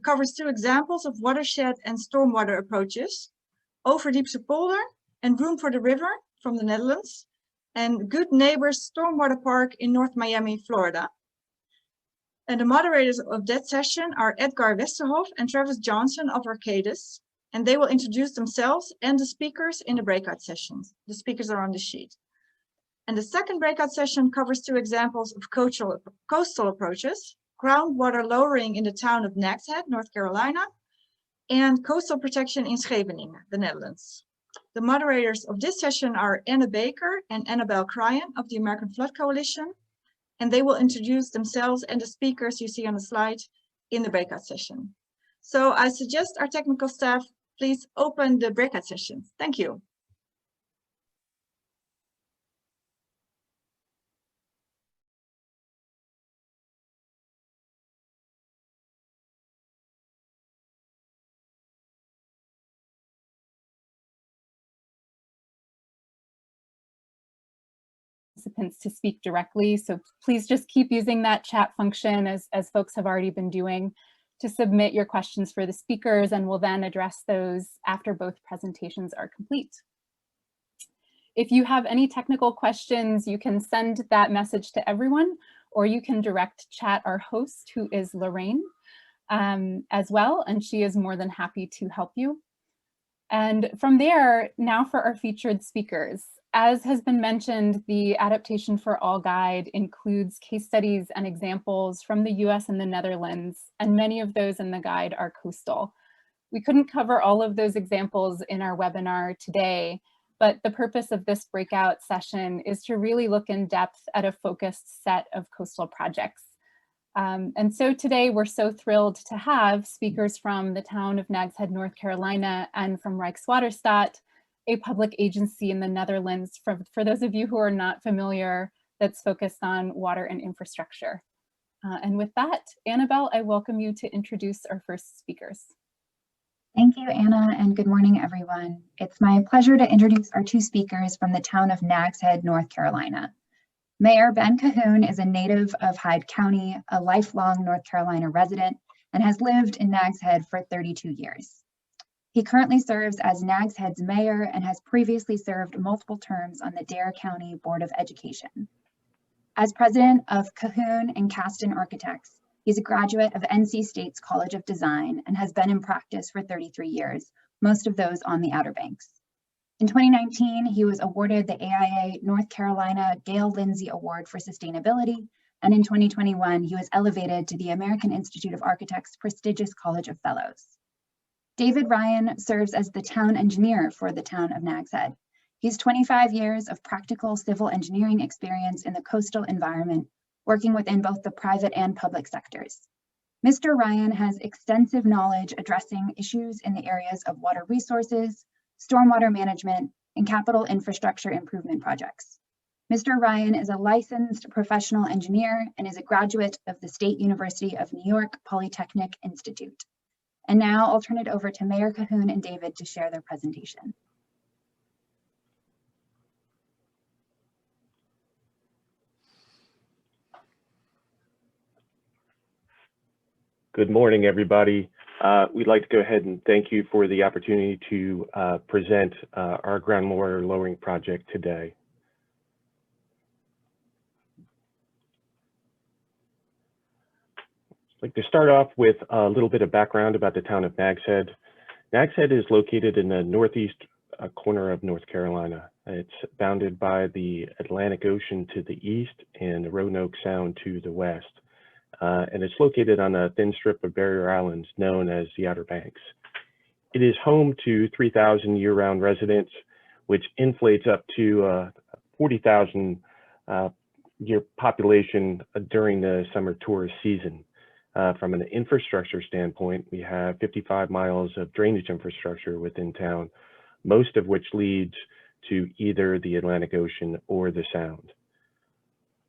covers 2 examples of watershed and stormwater approaches, Overdiepse Polder and Room for the River from the Netherlands, and Good Neighbors Stormwater Park in North Miami, Florida. And the moderators of that session are Edgar Westerhoff and Travis Johnson of Arcadis, and they will introduce themselves and the speakers in the breakout sessions. The speakers are on the sheet. And the second breakout session covers 2 examples of coastal approaches, groundwater lowering in the town of Nags Head, North Carolina, and coastal protection in Scheveningen, the Netherlands. The moderators of this session are Anna Baker and Annabelle Cryan of the American Flood Coalition, and they will introduce themselves and the speakers you see on the slide in the breakout session. So I suggest our technical staff, please open the breakout sessions. Thank you. Participants to speak directly, so please just keep using that chat function as folks have already been doing. to submit your questions for the speakers, and we'll then address those after both presentations are complete. If you have any technical questions, you can send that message to everyone, or you can direct chat our host, who is Lorraine, as well, and she is more than happy to help you. And from there, now for our featured speakers. As has been mentioned, the Adaptation for All guide includes case studies and examples from the US and the Netherlands, and many of those in the guide are coastal. We couldn't cover all of those examples in our webinar today, but the purpose of this breakout session is to really look in depth at a focused set of coastal projects. And so today we're so thrilled to have speakers from the town of Nags Head, North Carolina, and from Rijkswaterstaat, a public agency in the Netherlands, for those of you who are not familiar, that's focused on water and infrastructure. And with that, Annabelle, I welcome you to introduce our first speakers. Thank you, Anna, and good morning, everyone. It's my pleasure to introduce our two speakers from the town of Nags Head, North Carolina. Mayor Ben Cahoon is a native of Hyde County, a lifelong North Carolina resident, and has lived in Nags Head for 32 years. He currently serves as Nags Head's mayor and has previously served multiple terms on the Dare County Board of Education. As president of Cahoon and Caston Architects, he's a graduate of NC State's College of Design and has been in practice for 33 years, most of those on the Outer Banks. In 2019, he was awarded the AIA North Carolina Gail Lindsay Award for Sustainability, and in 2021, he was elevated to the American Institute of Architects' prestigious College of Fellows. David Ryan serves as the town engineer for the town of Nags Head. He's 25 years of practical civil engineering experience in the coastal environment, working within both the private and public sectors. Mr. Ryan has extensive knowledge addressing issues in the areas of water resources, stormwater management, and capital infrastructure improvement projects. Mr. Ryan is a licensed professional engineer and is a graduate of the State University of New York Polytechnic Institute. And now I'll turn it over to Mayor Cahoon and David to share their presentation. Good morning, everybody. We'd like to go ahead and thank you for the opportunity to present our groundwater lowering project today. I'd like to start off with a little bit of background about the town of Nags Head. Nags Head is located in the northeast corner of North Carolina. It's bounded by the Atlantic Ocean to the east and the Roanoke Sound to the west. And it's located on a thin strip of barrier islands known as the Outer Banks. It is home to 3,000 year-round residents, which inflates up to 40,000 year population during the summer tourist season. From an infrastructure standpoint, we have 55 miles of drainage infrastructure within town, most of which leads to either the Atlantic Ocean or the Sound.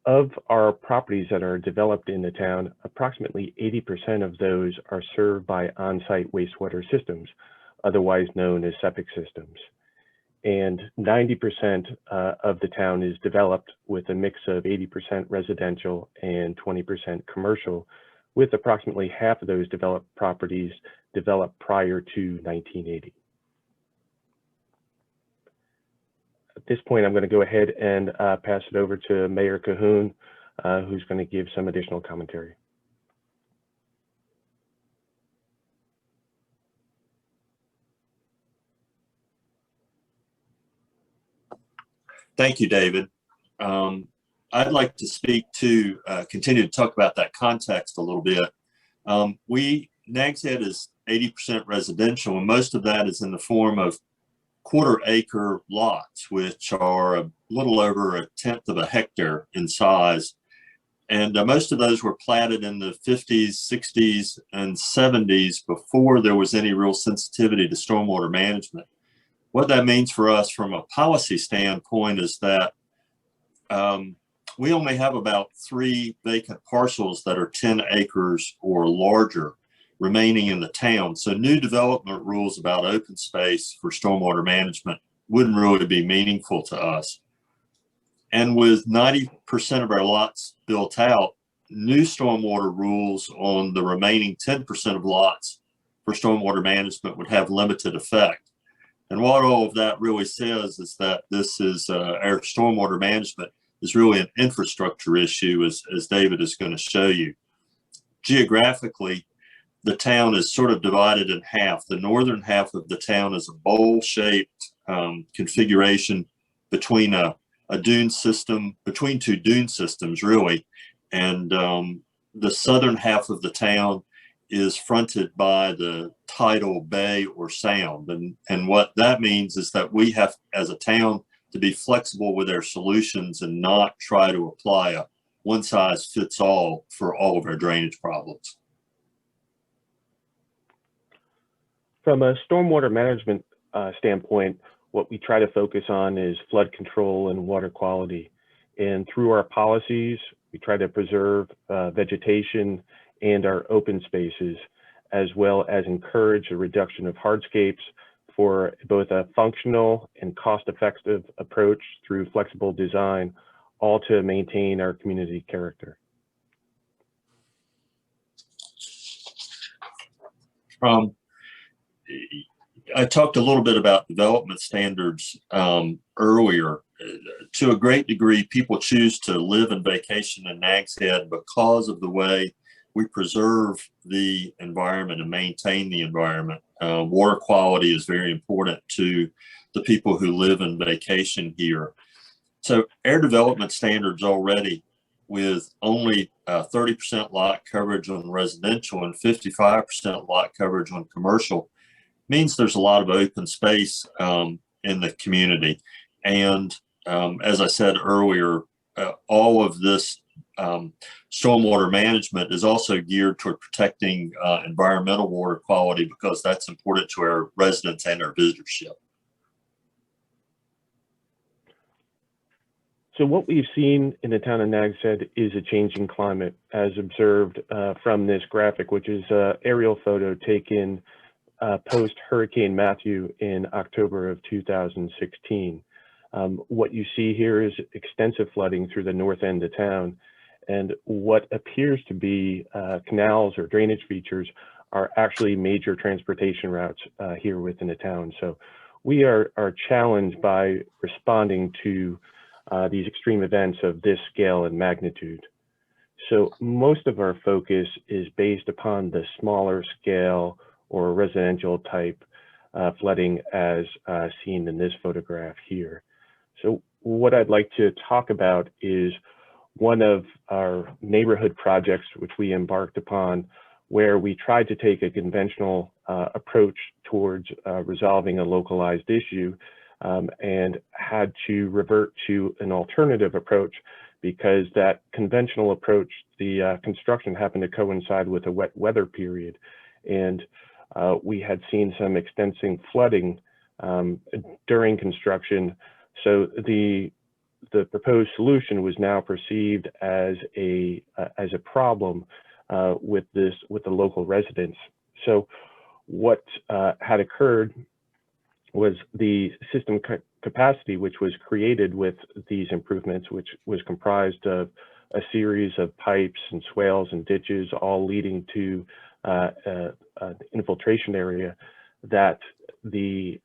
Of our properties that are developed in the town, approximately 80% of those are served by on-site wastewater systems, otherwise known as septic systems. And 90% of the town is developed with a mix of 80% residential and 20% commercial, with approximately half of those developed properties developed prior to 1980. At this point, I'm going to go ahead and pass it over to Mayor Cahoon, who's going to give some additional commentary. Thank you, David. I'd like to speak to, continue to talk about that context a little bit. Nags Head is 80% residential, and most of that is in the form of quarter-acre lots, which are a little over 1/10 of a hectare in size. And most of those were platted in the 50s, 60s, and 70s before there was any real sensitivity to stormwater management. What that means for us from a policy standpoint is that we only have about 3 vacant parcels that are 10 acres or larger remaining in the town. So new development rules about open space for stormwater management wouldn't really be meaningful to us. And with 90% of our lots built out, new stormwater rules on the remaining 10% of lots for stormwater management would have limited effect. And what all of that really says is that this is our stormwater management is really an infrastructure issue, as David is going to show you. Geographically, the town is sort of divided in half. The northern half of the town is a bowl-shaped configuration between a dune system, between two dune systems, really. And the southern half of the town is fronted by the tidal bay or sound. And what that means is that we have, as a town, to be flexible with our solutions and not try to apply a one-size-fits-all for all of our drainage problems. From a stormwater management standpoint, what we try to focus on is flood control and water quality. And through our policies, we try to preserve vegetation and our open spaces, as well as encourage a reduction of hardscapes for both a functional and cost-effective approach through flexible design, all to maintain our community character. I talked a little bit about development standards earlier. To a great degree, people choose to live and vacation in Nags Head because of the way we preserve the environment and maintain the environment. Water quality is very important to the people who live and vacation here. So our development standards already, with only 30% lot coverage on residential and 55% lot coverage on commercial, means there's a lot of open space in the community. And as I said earlier, all of this stormwater management is also geared toward protecting environmental water quality, because that's important to our residents and our visitorship. So what we've seen in the town of Nags Head is a changing climate, as observed from this graphic, which is an aerial photo taken post Hurricane Matthew in October of 2016. What you see here is extensive flooding through the north end of town, and what appears to be canals or drainage features are actually major transportation routes here within the town. So we are challenged by responding to these extreme events of this scale and magnitude. So most of our focus is based upon the smaller scale or residential type flooding as seen in this photograph here. So what I'd like to talk about is one of our neighborhood projects which we embarked upon, where we tried to take a conventional approach towards resolving a localized issue, and had to revert to an alternative approach, because that conventional approach, the construction happened to coincide with a wet weather period. And we had seen some extensive flooding during construction. So the proposed solution was now perceived as a problem with the local residents. So what had occurred was the system capacity, which was created with these improvements, which was comprised of a series of pipes and swales and ditches, all leading to an infiltration area, that the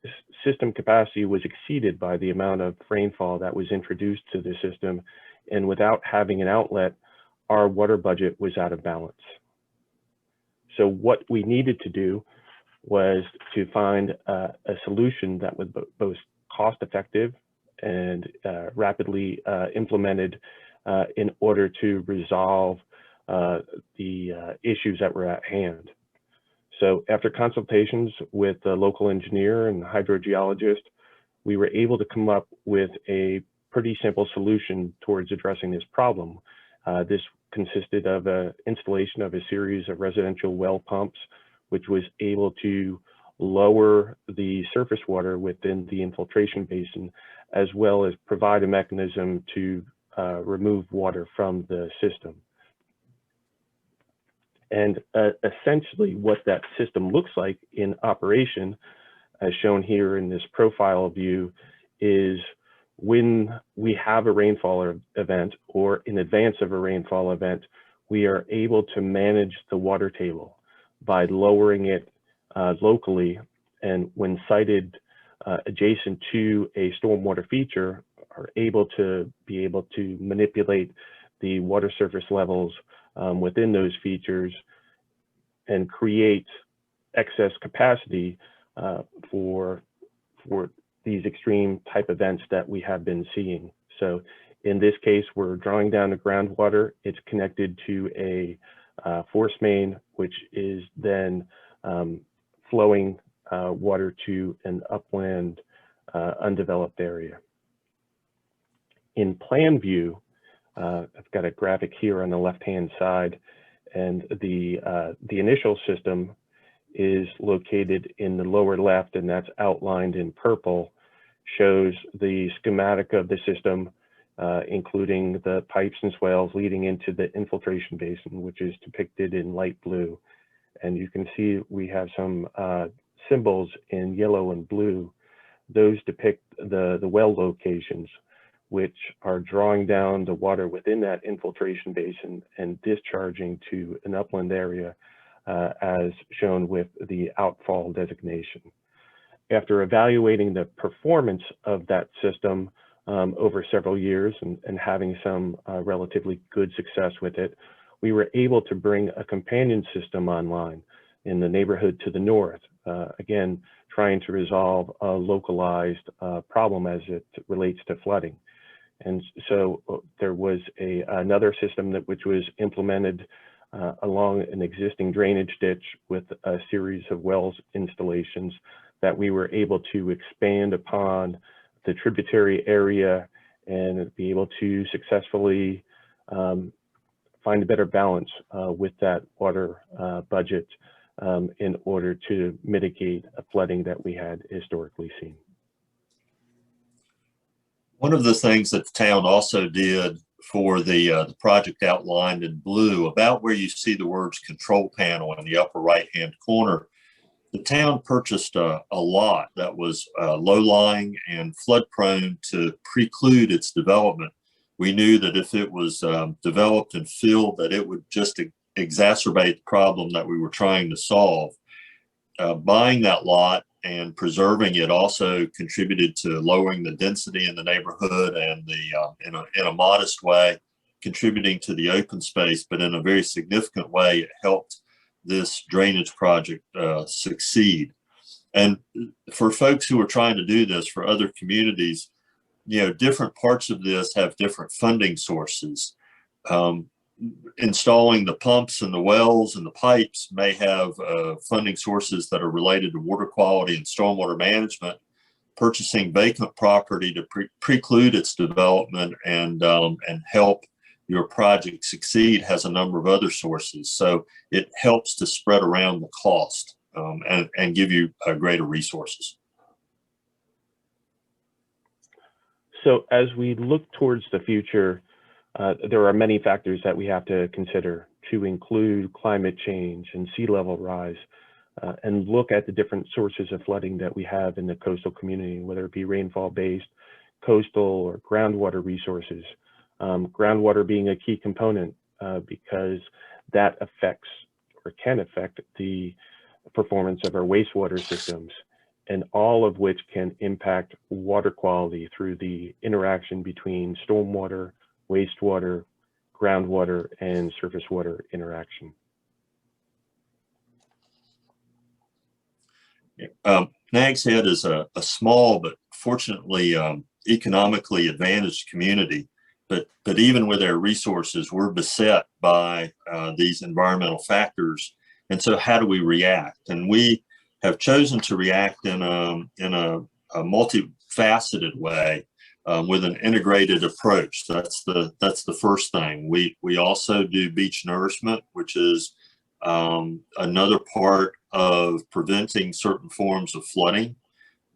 system capacity was exceeded by the amount of rainfall that was introduced to the system. And without having an outlet, our water budget was out of balance. So what we needed to do was to find a solution that was both cost effective and rapidly implemented in order to resolve the issues that were at hand. So after consultations with the local engineer and the hydrogeologist, we were able to come up with a pretty simple solution towards addressing this problem. This consisted of an installation of a series of residential well pumps, which was able to lower the surface water within the infiltration basin, as well as provide a mechanism to remove water from the system. And essentially what that system looks like in operation, as shown here in this profile view, is when we have a rainfall event, or in advance of a rainfall event, we are able to manage the water table by lowering it locally, and when sited adjacent to a stormwater feature, are able to manipulate the water surface levels within those features and create excess capacity for these extreme type events that we have been seeing. So in this case, we're drawing down the groundwater. It's connected to a force main, which is then flowing water to an upland undeveloped area. In plan view, I've got a graphic here on the left-hand side, and the initial system is located in the lower left, and that's outlined in purple, shows the schematic of the system, including the pipes and swales leading into the infiltration basin, which is depicted in light blue. And you can see we have some symbols in yellow and blue. Those depict the well locations, which are drawing down the water within that infiltration basin and discharging to an upland area, as shown with the outfall designation. After evaluating the performance of that system over several years and having some relatively good success with it, we were able to bring a companion system online in the neighborhood to the north, again, trying to resolve a localized problem as it relates to flooding. And so there was another system which was implemented along an existing drainage ditch with a series of wells installations that we were able to expand upon the tributary area and be able to successfully find a better balance with that water budget in order to mitigate a flooding that we had historically seen. One of the things that the town also did for the project outlined in blue, about where you see the words control panel in the upper right-hand corner, the town purchased a lot that was low-lying and flood-prone to preclude its development. We knew that if it was developed and filled, that it would just exacerbate the problem that we were trying to solve. Buying that lot and preserving it also contributed to lowering the density in the neighborhood and in a modest way, contributing to the open space, but in a very significant way, it helped this drainage project succeed. And for folks who are trying to do this for other communities, you know, different parts of this have different funding sources. Installing the pumps and the wells and the pipes may have funding sources that are related to water quality and stormwater management. Purchasing vacant property to preclude its development and help your project succeed has a number of other sources. So it helps to spread around the cost and give you greater resources. So as we look towards the future, there are many factors that we have to consider, to include climate change and sea level rise, and look at the different sources of flooding that we have in the coastal community, whether it be rainfall-based, coastal, or groundwater resources. Groundwater being a key component because that affects or can affect the performance of our wastewater systems, and all of which can impact water quality through the interaction between stormwater, wastewater, groundwater, and surface water interaction. Nags Head is a small but fortunately economically advantaged community. But even with our resources, we're beset by these environmental factors. And so how do we react? And we have chosen to react in a multifaceted way with an integrated approach. That's the first thing. We also do beach nourishment, which is another part of preventing certain forms of flooding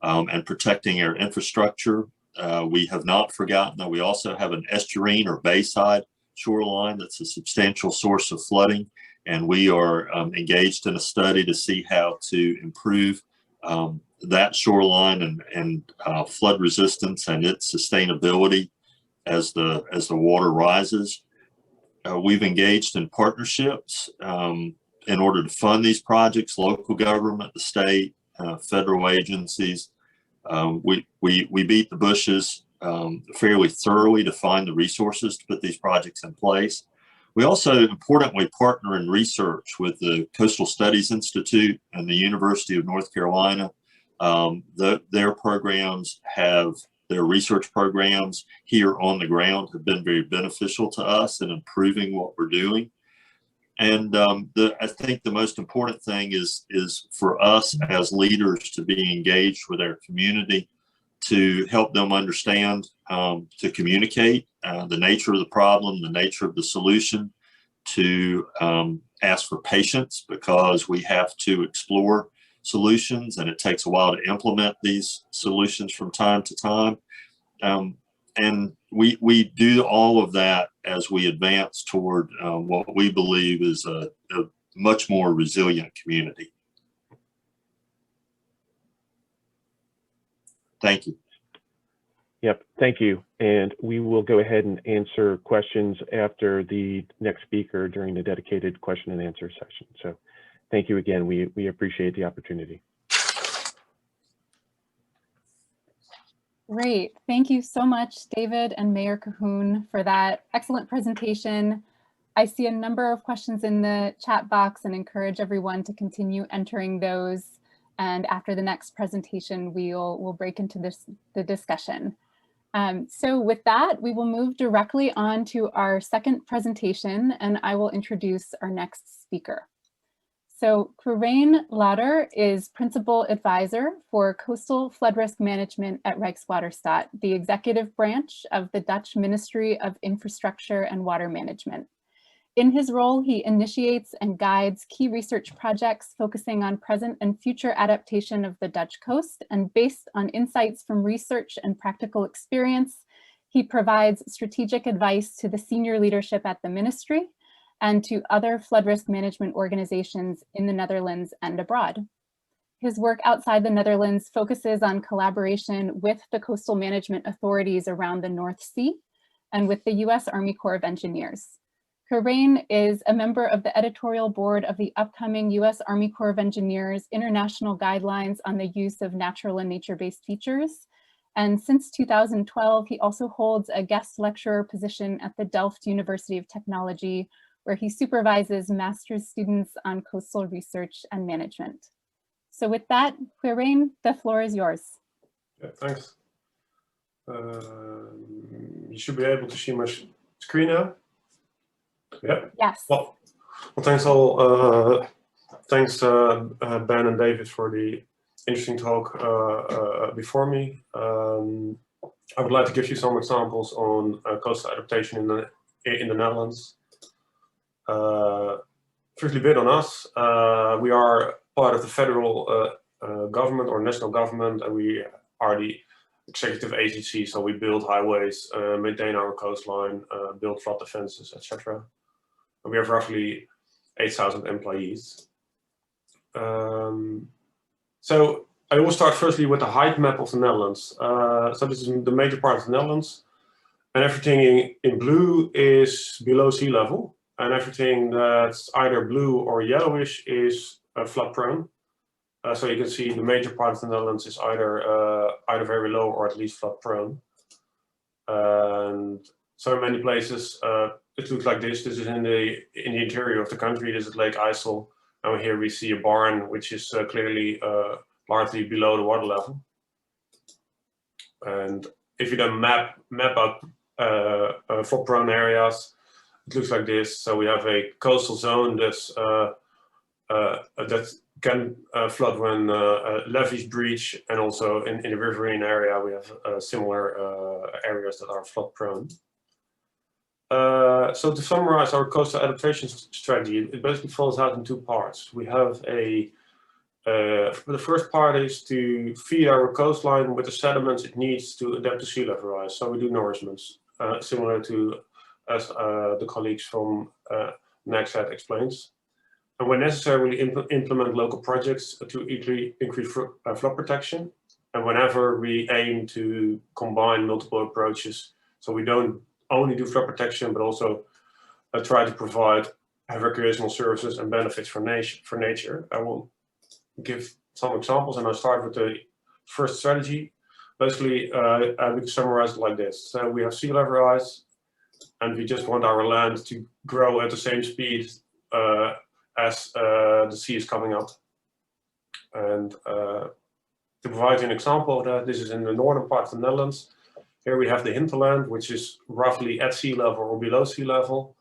and protecting our infrastructure. We have not forgotten that we also have an estuarine or bayside shoreline that's a substantial source of flooding, and we are engaged in a study to see how to improve that shoreline and flood resistance and its sustainability as the water rises. we've engaged in partnerships in order to fund these projects, local government, the state, federal agencies. We beat the bushes fairly thoroughly to find the resources to put these projects in place. We also importantly partner in research with the Coastal Studies Institute and the University of North Carolina. Their programs have, their research programs here on the ground have been very beneficial to us in improving what we're doing. And I think the most important thing is for us as leaders to be engaged with our community, to help them understand, to communicate the nature of the problem, the nature of the solution, to ask for patience, because we have to explore solutions and it takes a while to implement these solutions from time to time. And we do all of that as we advance toward what we believe is a much more resilient community. Thank you. Yep, thank you. And we will go ahead and answer questions after the next speaker during the dedicated question and answer session. So thank you again. We appreciate the opportunity. Great. Thank you so much, David and Mayor Cahoon, for that excellent presentation. I see a number of questions in the chat box and encourage everyone to continue entering those. And after the next presentation, we'll break into the discussion. So with that, we will move directly on to our second presentation, and I will introduce our next speaker. So Quirijn Lauder is Principal Advisor for Coastal Flood Risk Management at Rijkswaterstaat, the executive branch of the Dutch Ministry of Infrastructure and Water Management. In his role, he initiates and guides key research projects focusing on present and future adaptation of the Dutch coast, and based on insights from research and practical experience, he provides strategic advice to the senior leadership at the ministry and to other flood risk management organizations in the Netherlands and abroad. His work outside the Netherlands focuses on collaboration with the coastal management authorities around the North Sea and with the US Army Corps of Engineers. Quirijn is a member of the editorial board of the upcoming US Army Corps of Engineers International Guidelines on the Use of Natural and Nature-Based Features. And since 2012, he also holds a guest lecturer position at the Delft University of Technology, where he supervises master's students on coastal research and management. So with that, Quirijn, the floor is yours. Yeah, thanks. You should be able to see my screen now. Yeah. Yes. Well, thanks all. Thanks Ben and David for the interesting talk before me. I would like to give you some examples on coastal adaptation in the Netherlands. Firstly, a bit on us. We are part of the federal government or national government, and we are the executive agency. So we build highways, maintain our coastline, build flood defenses, etc. We have roughly 8,000 employees. So I will start firstly with the height map of the Netherlands. So this is the major part of the Netherlands, and everything in blue is below sea level, and everything that's either blue or yellowish is flood prone. So you can see the major part of the Netherlands is either very low or at least flood prone. And so in many places it looks like this. This is in the interior of the country. This is Lake IJssel, and here we see a barn which is clearly largely below the water level. And if you then map out flood prone areas, it looks like this. So we have a coastal zone that's that can flood when levees breach, and also in the riverine area we have similar areas that are flood prone. So to summarize our coastal adaptation strategy, it basically falls out in two parts. We have the first part is to feed our coastline with the sediments it needs to adapt to sea level rise. So we do nourishments, similar to as the colleagues from NAGSED explains. And when necessary, we implement local projects to increase flood protection. And whenever we aim to combine multiple approaches, so we don't only do flood protection, but also try to provide recreational services and benefits for nature. I will give some examples, and I'll start with the first strategy. Basically, I would summarize it like this. So we have sea level rise, and we just want our land to grow at the same speed as the sea is coming up. And to provide an example of that, this is in the northern part of the Netherlands. Here we have the hinterland, which is roughly at sea level or below sea level.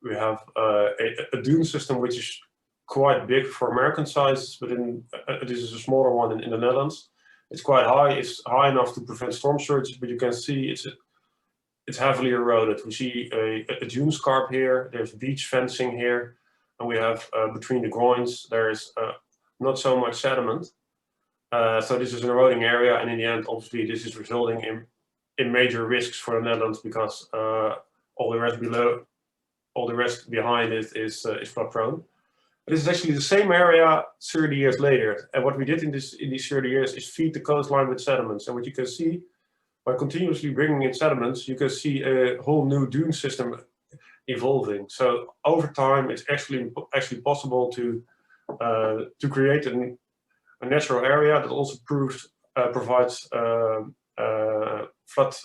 We have a dune system which is quite big for American sizes, but this is a smaller one in the Netherlands. It's quite high. It's high enough to prevent storm surges, but you can see it's heavily eroded. We see a dune scarp here. There's beach fencing here, and we have between the groins there is not so much sediment. So this is an eroding area, and in the end, obviously, this is resulting in major risks for the Netherlands because all the rest behind it is flood prone. This is actually the same area 30 years later. And what we did in these 30 years is feed the coastline with sediments. And what you can see, by continuously bringing in sediments, you can see a whole new dune system evolving. So over time, it's actually possible to create a natural area that also provides flood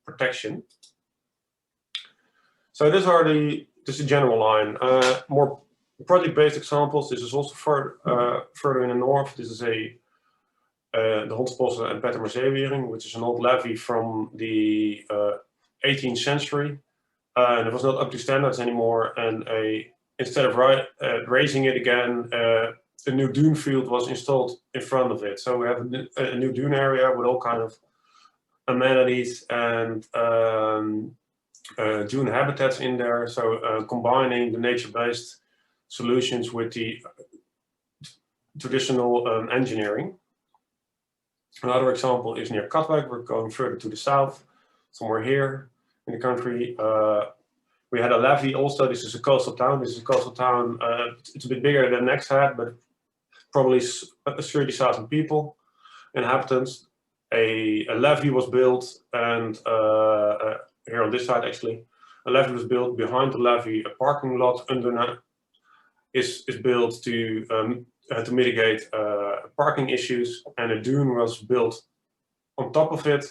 protection. So this is a general line. More project-based examples. This is also further in the north. This is the Hondsbossen and Pettermerzeewering, which is an old levee from the 18th century. And it was not up to standards anymore. And instead of raising it again, a new dune field was installed in front of it. So we have a new dune area with all kind of amenities and dune habitats in there. So combining the nature-based solutions with the traditional engineering. Another example is near Katwijk. We're going further to the south, somewhere here in the country. We had a levee also. This is a coastal town. This is a coastal town. It's a bit bigger than Nexthead, but probably 30,000 people, inhabitants. A levee was built, and here on this side actually, a levee was built. Behind the levee, a parking lot is built to mitigate parking issues, and a dune was built on top of it,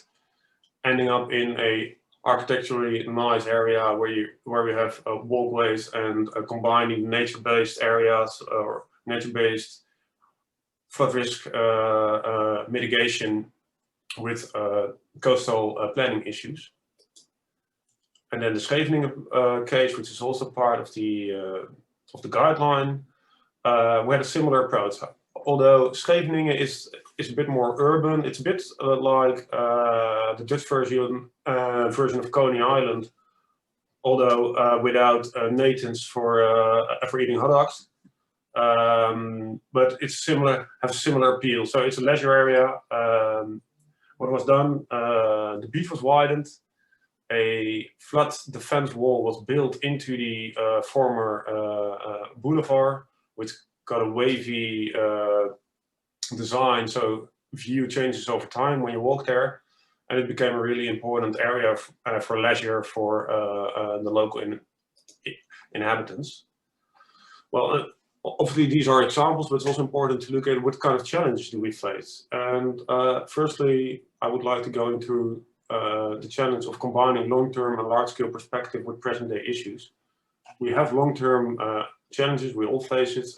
ending up in a architecturally nice area where we have walkways and combining nature-based areas or nature-based flood risk mitigation with coastal planning issues. And then the Scheveningen case, which is also part of the guideline, we had a similar approach. Although Scheveningen is a bit more urban, it's a bit like the Dutch version of Coney Island, although without natans for eating hot dogs. But it's similar, has a similar appeal. So it's a leisure area. What was done? The beach was widened. A flood defense wall was built into the former boulevard, which got a wavy design, so view changes over time when you walk there, and it became a really important area for leisure for the local inhabitants. Well, obviously these are examples, but it's also important to look at what kind of challenges do we face. And firstly, I would like to go into the challenge of combining long-term and large-scale perspective with present-day issues. We have long-term challenges, we all face it,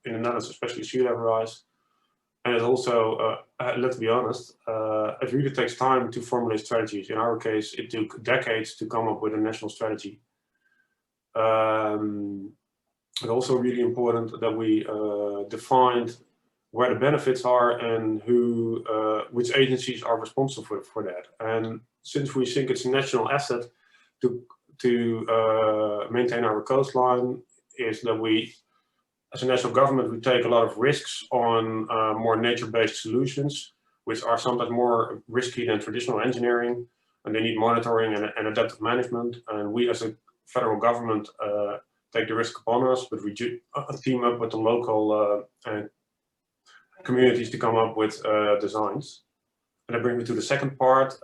in the Netherlands, especially sea level rise. And it also, let's be honest, it really takes time to formulate strategies. In our case, it took decades to come up with a national strategy. It's also really important that we defined where the benefits are and which agencies are responsible for that. And since we think it's a national asset to maintain our coastline, is that we, as a national government, we take a lot of risks on more nature-based solutions, which are sometimes more risky than traditional engineering, and they need monitoring and adaptive management. And we, as a federal government, take the risk upon us, but we team up with the local communities to come up with designs. And that brings me to the second part,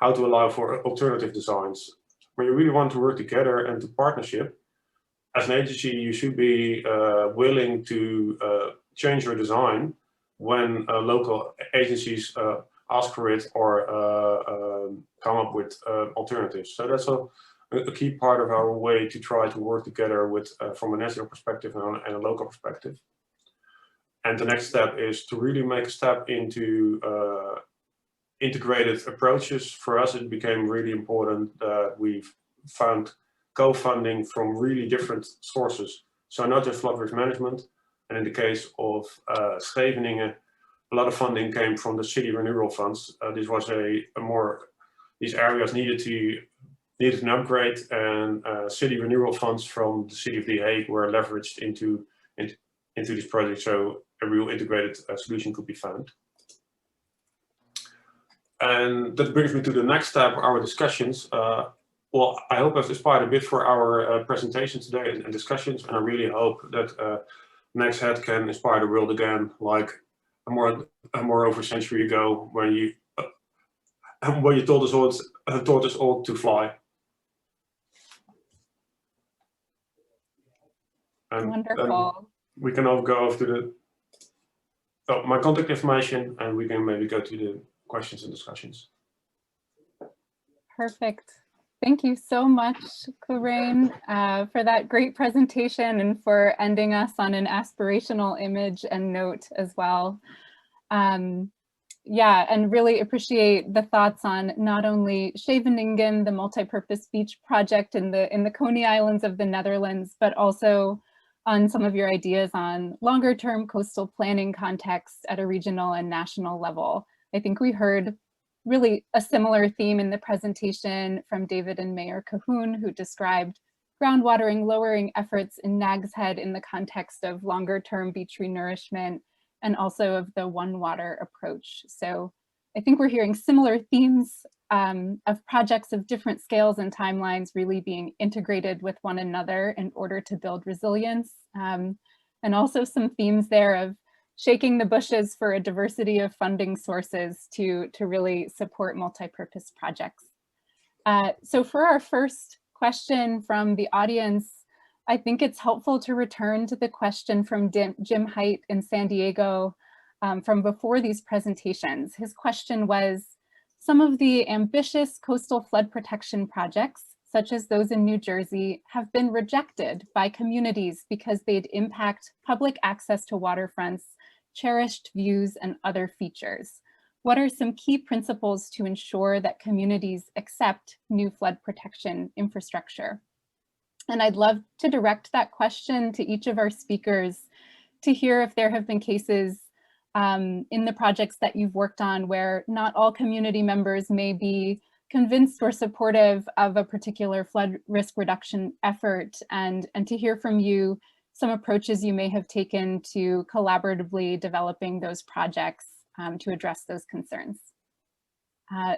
how to allow for alternative designs. When you really want to work together and to partnership, as an agency, you should be willing to change your design when local agencies ask for it or come up with alternatives. So that's a key part of our way to try to work together with from a national perspective and a local perspective. And the next step is to really make a step into integrated approaches. For us, it became really important that we've found co-funding from really different sources. So not just flood risk management, and in the case of Scheveningen, a lot of funding came from the city renewal funds. This was these areas needed an upgrade, and city renewal funds from the city of The Hague were leveraged into this project, so a real integrated solution could be found. And that brings me to the next step, our discussions. Well, I hope I've inspired a bit for our presentation today and discussions, and I really hope that Next Head can inspire the world again, like more over a century ago, when you taught us all to fly. And wonderful. We can all go over to my contact information, and we can maybe go to the questions and discussions. Perfect. Thank you so much, Lorraine, for that great presentation and for ending us on an aspirational image and note as well. Yeah, and really appreciate the thoughts on not only Scheveningen, the multi-purpose beach project in the Coney Islands of the Netherlands, but also on some of your ideas on longer term coastal planning context at a regional and national level. I think we heard really a similar theme in the presentation from David and Mayor Cahoon, who described groundwatering lowering efforts in Nags Head in the context of longer term beach renourishment and also of the one water approach. So I think we're hearing similar themes of projects of different scales and timelines really being integrated with one another in order to build resilience. And also some themes there of shaking the bushes for a diversity of funding sources to really support multi-purpose projects. So for our first question from the audience, I think it's helpful to return to the question from Jim Height in San Diego from before these presentations. His question was, some of the ambitious coastal flood protection projects, such as those in New Jersey, have been rejected by communities because they'd impact public access to waterfronts, cherished views, and other features. What are some key principles to ensure that communities accept new flood protection infrastructure? And I'd love to direct that question to each of our speakers to hear if there have been cases in the projects that you've worked on where not all community members may be convinced or supportive of a particular flood risk reduction effort, and to hear from you some approaches you may have taken to collaboratively developing those projects to address those concerns.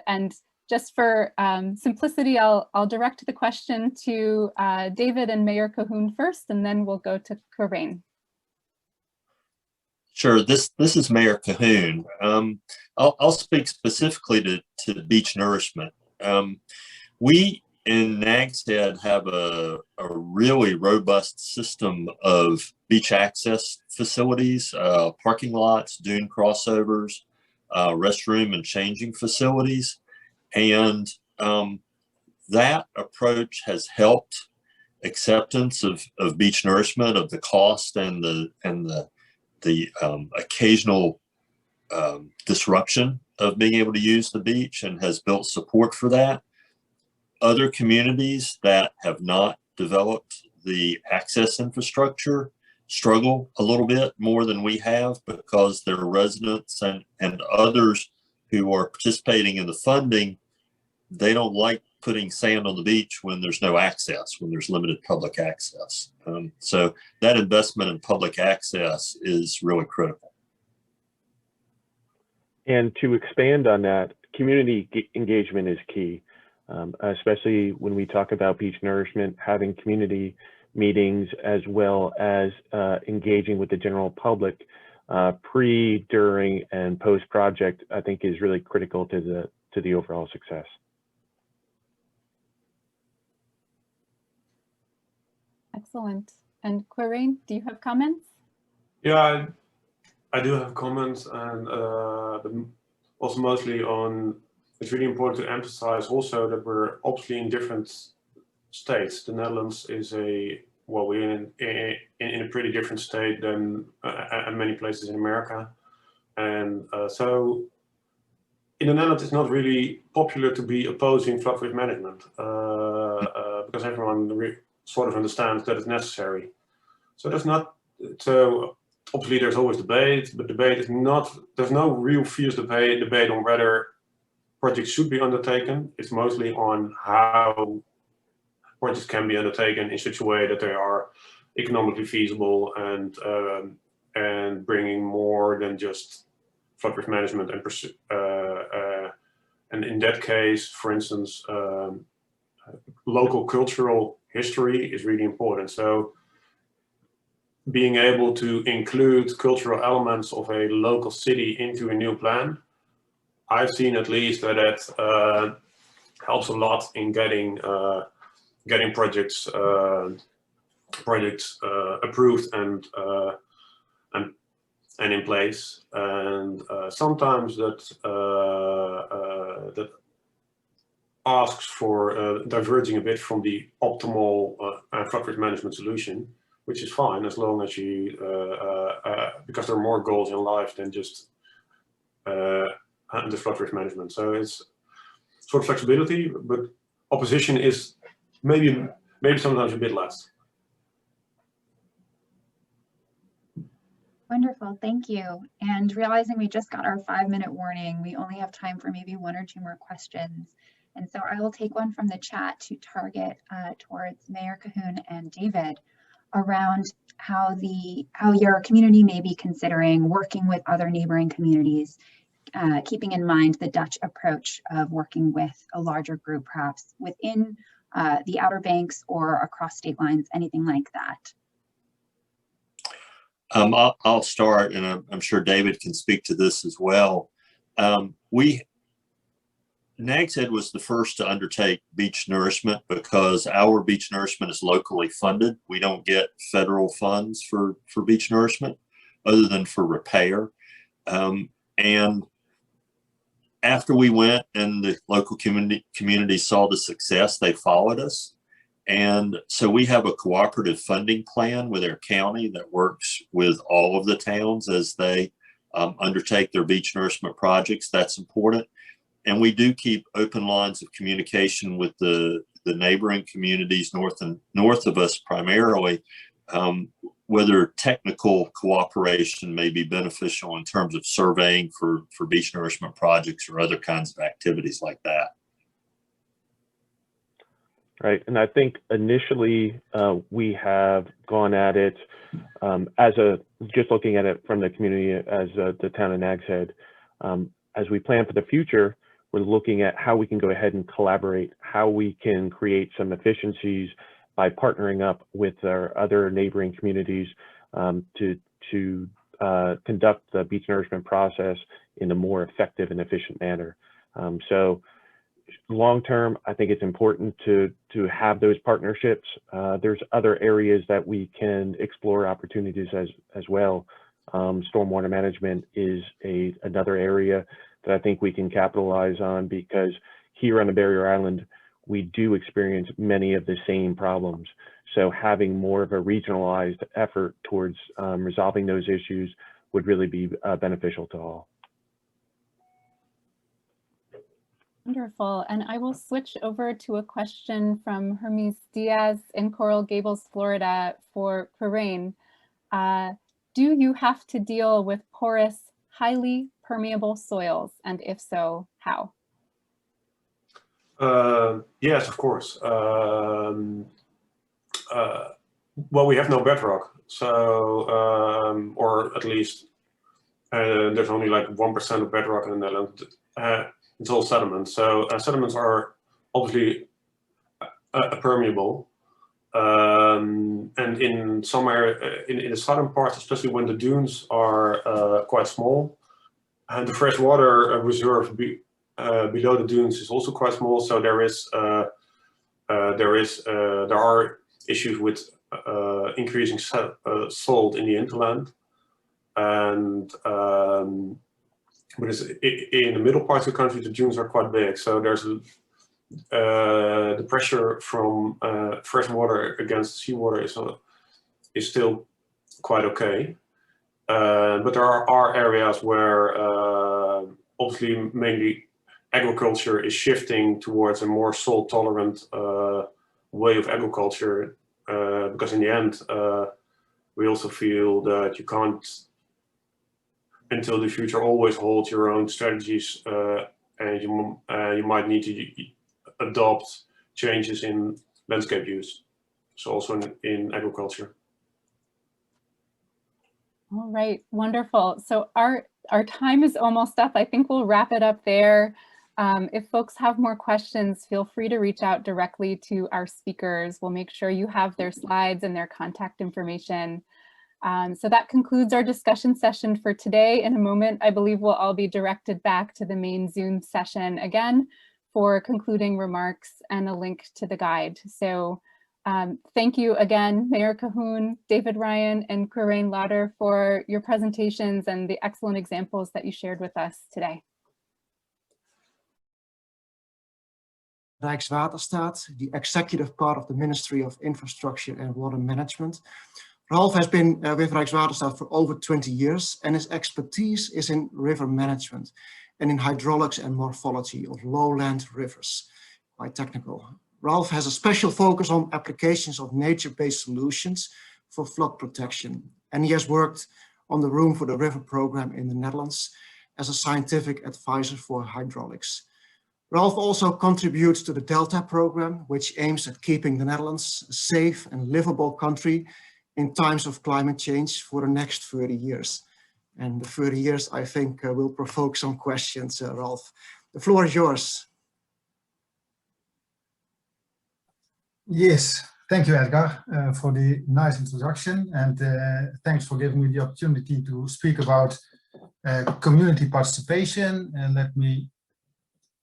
And just for simplicity, I'll direct the question to David and Mayor Cahoon first, and then we'll go to Corinne. Sure, this is Mayor Cahoon. I'll speak specifically to beach nourishment. We in Nags Head have a really robust system of beach access facilities, parking lots, dune crossovers, restroom and changing facilities. And that approach has helped acceptance of beach nourishment, of the cost and the occasional disruption of being able to use the beach, and has built support for that. Other communities that have not developed the access infrastructure struggle a little bit more than we have, because their residents and others who are participating in the funding, they don't like putting sand on the beach when there's no access, when there's limited public access. So that investment in public access is really critical. And to expand on that, community engagement is key, especially when we talk about beach nourishment. Having community meetings as well as engaging with the general public pre, during, and post-project, I think is really critical to the overall success. Excellent. And Quirine, do you have comments? Yeah, I do have comments, and also mostly on, it's really important to emphasize also that we're obviously in different states. The Netherlands is we're in a pretty different state than many places in America. And so in the Netherlands, it's not really popular to be opposing flood risk management because everyone sort of understands that it's necessary. So obviously there's always debate, but debate is not, there's no real fierce debate on whether projects should be undertaken. It's mostly on how projects can be undertaken in such a way that they are economically feasible and bringing more than just flood risk management and in that case, for instance, local cultural history is really important. So being able to include cultural elements of a local city into a new plan, I've seen at least that helps a lot in getting projects approved and in place. And sometimes that asks for diverging a bit from the optimal flood risk management solution, which is fine as long as you, because there are more goals in life than just the flood risk management. So it's sort of flexibility, but opposition is maybe sometimes a bit less. Wonderful, thank you. And realizing we just got our 5-minute warning, we only have time for maybe 1 or 2 more questions. And so I will take one from the chat to target towards Mayor Cahoon and David around how your community may be considering working with other neighboring communities, keeping in mind the Dutch approach of working with a larger group, perhaps within the Outer Banks or across state lines, anything like that. I'll start, and I'm sure David can speak to this as well. Nags Head was the first to undertake beach nourishment because our beach nourishment is locally funded. We don't get federal funds for beach nourishment other than for repair. And after we went and the local community saw the success, they followed us. And so we have a cooperative funding plan with our county that works with all of the towns as they undertake their beach nourishment projects. That's important. And we do keep open lines of communication with the neighboring communities north of us primarily, whether technical cooperation may be beneficial in terms of surveying for beach nourishment projects or other kinds of activities like that. Right, and I think initially we have gone at it just looking at it from the community as the town of Nags Head. As we plan for the future, we're looking at how we can go ahead and collaborate, how we can create some efficiencies by partnering up with our other neighboring communities to conduct the beach nourishment process in a more effective and efficient manner. So long term, I think it's important to have those partnerships. There's other areas that we can explore opportunities as well. Stormwater management is another area that I think we can capitalize on, because here on the Barrier Island, we do experience many of the same problems. So having more of a regionalized effort towards resolving those issues would really be beneficial to all. Wonderful. And I will switch over to a question from Hermes Diaz in Coral Gables, Florida for Quirine. Do you have to deal with porous, highly permeable soils? And if so, how? Yes, of course. Well, we have no bedrock. So, or at least there's only like 1% of bedrock in the Netherlands. It's all sediment. So sediments are obviously permeable. And in some area, in the southern parts, especially when the dunes are quite small, and the freshwater reserve below the dunes is also quite small. So there are issues with increasing salt in the hinterland, and but in the middle part of the country, the dunes are quite big, so there's the pressure from fresh water against seawater is still quite okay. But there are areas where obviously mainly agriculture is shifting towards a more salt tolerant way of agriculture, because in the end we also feel that you can't until the future always hold your own strategies, and you might need to adopt changes in landscape use, so also in agriculture. All right, wonderful. So our time is almost up. I think we'll wrap it up there. If folks have more questions, feel free to reach out directly to our speakers. We'll make sure you have their slides and their contact information. So that concludes our discussion session for today. In a moment, I believe we'll all be directed back to the main Zoom session again for concluding remarks and a link to the guide. So thank you again, Mayor Cahoon, David Ryan, and Corrine Lauder for your presentations and the excellent examples that you shared with us today. Rijkswaterstaat, the executive part of the Ministry of Infrastructure and Water Management. Ralph has been with Rijkswaterstaat for over 20 years, and his expertise is in river management and in hydraulics and morphology of lowland rivers, quite technical. Ralph has a special focus on applications of nature-based solutions for flood protection, and he has worked on the Room for the River program in the Netherlands as a scientific advisor for hydraulics. Ralph also contributes to the Delta program, which aims at keeping the Netherlands a safe and livable country in times of climate change for the next 30 years. And the 30 years, I think, will provoke some questions, Ralph. The floor is yours. Yes, thank you, Edgar, for the nice introduction, and thanks for giving me the opportunity to speak about community participation. And let me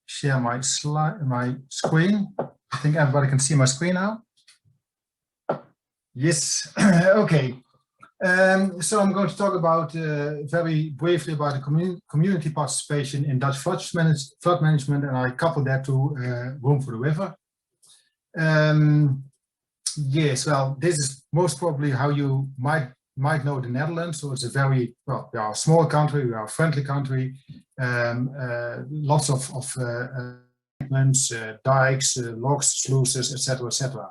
share my screen. I think everybody can see my screen now. Yes, okay. So I'm going to talk about very briefly about the community participation in Dutch flood management, and I couple that to Room for the River. Yes, well, this is most probably how you might know the Netherlands. So it's a very, well, we are a small country, we are a friendly country, lots of dikes, locks, sluices, etc., etc.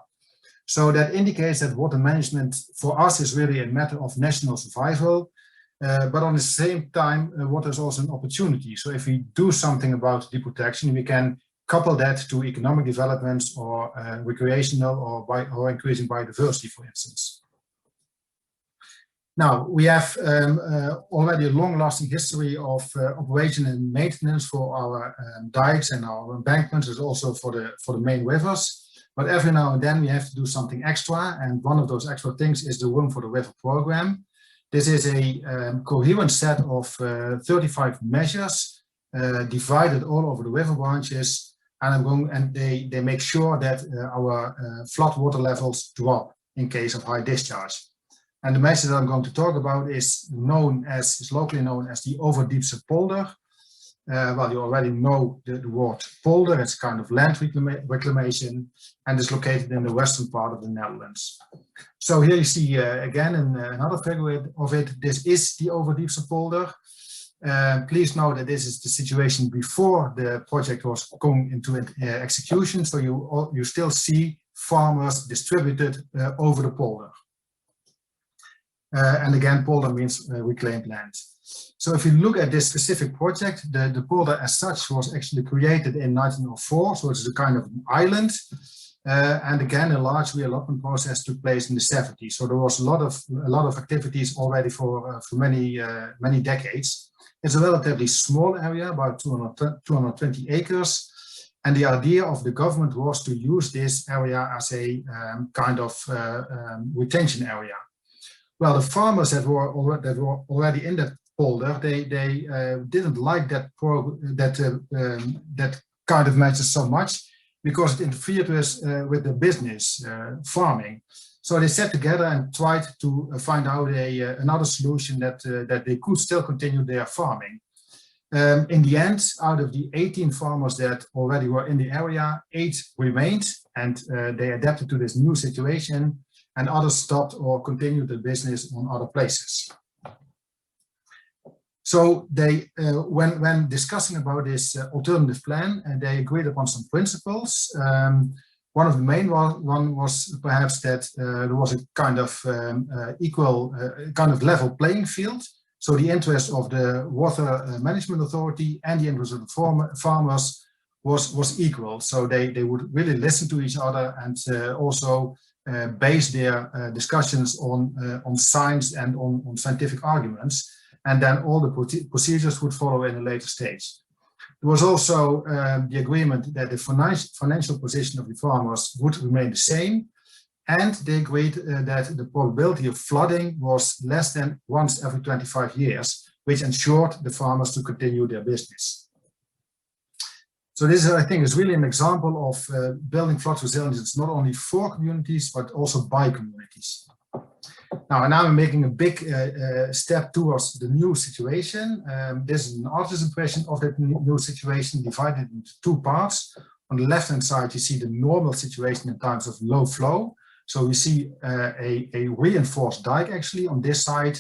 So that indicates that water management for us is really a matter of national survival, but on the same time, water is also an opportunity. So if we do something about deep protection, we can couple that to economic developments or recreational or increasing biodiversity, for instance. Now, we have already a long-lasting history of operation and maintenance for our dikes and our embankments, and also for the main rivers. But every now and then we have to do something extra, and one of those extra things is the Room for the River program. This is a coherent set of 35 measures divided all over the river branches, and they make sure that our flood water levels drop in case of high discharge. And the measure that I'm going to talk about is locally known as the Overdiepse polder. Well, you already know the word polder. It's kind of land reclamation, and is located in the western part of the Netherlands. So here you see again another figure of it. This is the Overdiepse polder. Please know that this is the situation before the project was going into execution. So you still see farmers distributed over the polder. And again, polder means reclaimed land. So if you look at this specific project, the polder as such was actually created in 1904. So it's a kind of an island. And again, a large reallotment process took place in the 70s. So there was a lot of activities already for many decades. It's a relatively small area, about 220 acres. And the idea of the government was to use this area as a kind of retention area. Well, the farmers that were already in that polder, they didn't like that kind of measure so much, because it interfered with the business farming. So they sat together and tried to find out another solution that they could still continue their farming. In the end, out of the 18 farmers that already were in the area, 8 remained, and they adapted to this new situation, and others stopped or continued the business on other places. So they, when discussing about this alternative plan, they agreed upon some principles. One of the main one was perhaps that there was a kind of equal, kind of level playing field. So the interest of the Water Management Authority and the interest of the farmers was equal. So they would really listen to each other and also base their discussions on science and on scientific arguments. And then all the procedures would follow in a later stage. There was also the agreement that the financial position of the farmers would remain the same. And they agreed that the probability of flooding was less than once every 25 years, which ensured the farmers to continue their business. So this, I think, is really an example of building flood resilience, not only for communities, but also by communities. Now I'm making a big step towards the new situation. This is an artist's impression of that new situation, divided into 2 parts. On the left-hand side, you see the normal situation in times of low flow. So we see a reinforced dike actually on this side,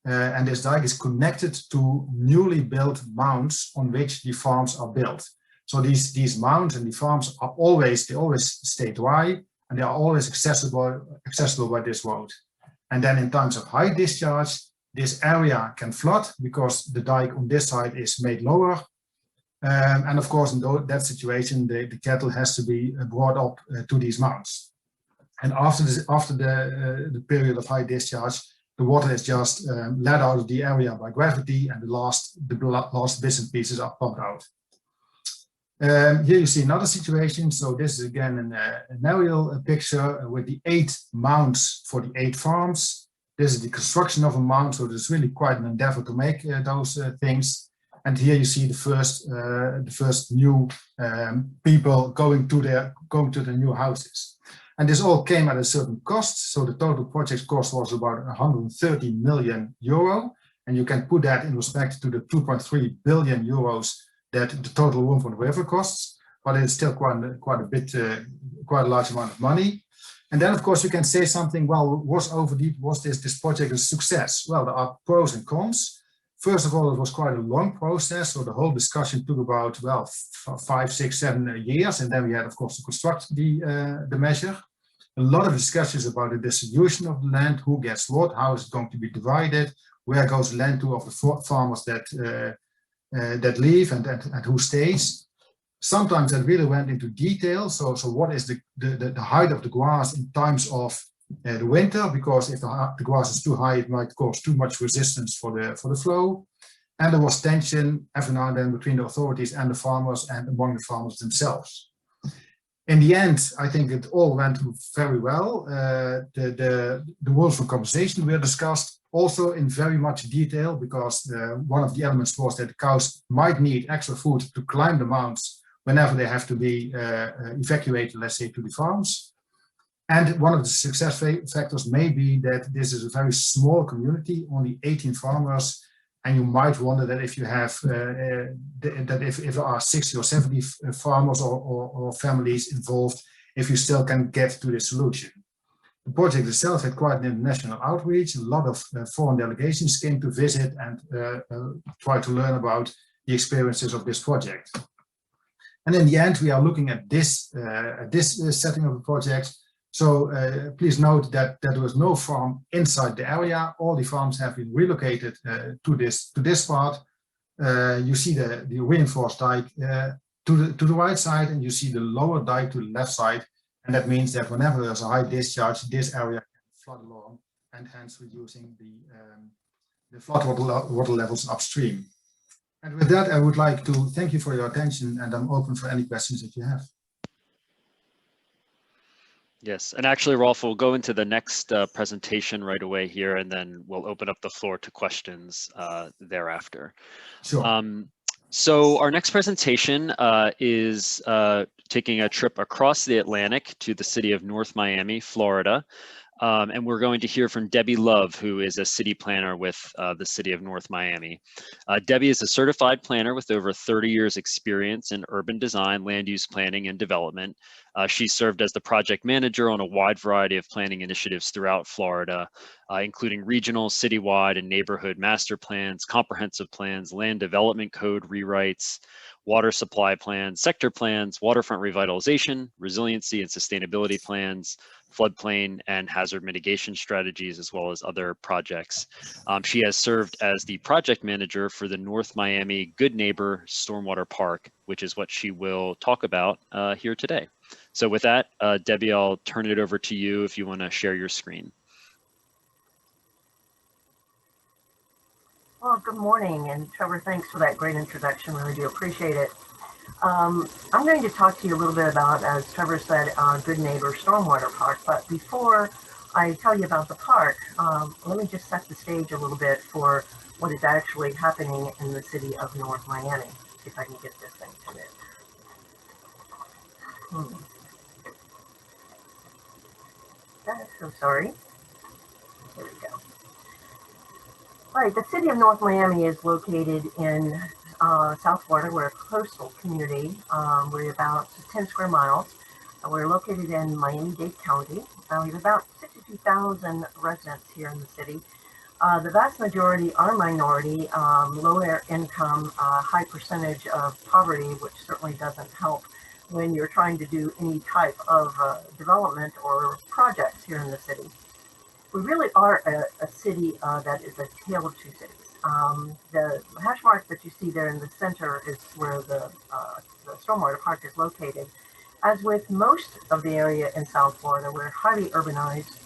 and this dike is connected to newly built mounds on which the farms are built. So these mounds and the farms are always stay dry, and they are always accessible by this road. And then in times of high discharge, this area can flood because the dike on this side is made lower. And of course, in that situation, the cattle has to be brought up to these mounds. And after the period of high discharge, the water is just let out of the area by gravity, and the last bits and pieces are pumped out. Here you see another situation. So this is again an aerial picture with the 8 mounds for the 8 farms. This is the construction of a mound, so it's really quite an endeavor to make those things. And here you see the first new people going to the new houses. And this all came at a certain cost. So the total project cost was about 130 million euro. And you can put that in respect to the 2.3 billion euros that the total room for the river costs, but it's still quite a large amount of money. And then of course you can say something, well, was this project a success? Well, there are pros and cons. First of all, it was quite a long process. So the whole discussion took about, well, 5, 6, 7 years. And then we had, of course, to construct the measure. A lot of discussions about the distribution of the land, who gets what, how is it going to be divided, where goes the land to of the farmers that leave and who stays. Sometimes that really went into detail. So what is the height of the grass in times of the winter? Because if the grass is too high, it might cause too much resistance for the flow. And there was tension every now and then between the authorities and the farmers and among the farmers themselves. In the end, I think it all went very well. The rules for compensation were discussed also in very much detail, because one of the elements was that the cows might need extra food to climb the mounds whenever they have to be evacuated, let's say, to the farms. And one of the success factors may be that this is a very small community, only 18 farmers, and you might wonder that if you have if there are 60 or 70 farmers or families involved, if you still can get to the solution. The project itself had quite an international outreach. A lot of foreign delegations came to visit and try to learn about the experiences of this project. And in the end, we are looking at this setting of the project. So please note that there was no farm inside the area. All the farms have been relocated to this part. You see the reinforced dike to the right side, and you see the lower dike to the left side. And that means that whenever there's a high discharge, this area can flood along, and hence reducing the flood water levels upstream. And with that, I would like to thank you for your attention, and I'm open for any questions that you have. Yes, and actually, Rolf, we'll go into the next presentation right away here, and then we'll open up the floor to questions thereafter. Sure. So our next presentation is taking a trip across the Atlantic to the city of North Miami, Florida. And we're going to hear from Debbie Love, who is a city planner with the city of North Miami. Debbie is a certified planner with over 30 years experience in urban design, land use planning, and development. She served as the project manager on a wide variety of planning initiatives throughout Florida, including regional, citywide, and neighborhood master plans, comprehensive plans, land development code rewrites, water supply plans, sector plans, waterfront revitalization, resiliency and sustainability plans, floodplain and hazard mitigation strategies, as well as other projects. She has served as the project manager for the North Miami Good Neighbor Stormwater Park, which is what she will talk about here today. So with that, Debbie, I'll turn it over to you if you want to share your screen. Well, good morning, and Trevor, thanks for that great introduction. Really do appreciate it. I'm going to talk to you a little bit about, as Trevor said, Good Neighbor Stormwater Park. But before I tell you about the park, let me just set the stage a little bit for what is actually happening in the city of North Miami. See if I can get this thing to move. So sorry. There we go. All right, the city of North Miami is located in South Florida. We're a coastal community. We're about 10 square miles. We're located in Miami-Dade County. We have about 62,000 residents here in the city. The vast majority are minority, lower income, high percentage of poverty, which certainly doesn't help when you're trying to do any type of development or projects here in the city. We really are a city that is a tale of two cities. The hash mark that you see there in the center is where the Stormwater Park is located. As with most of the area in South Florida, we're highly urbanized,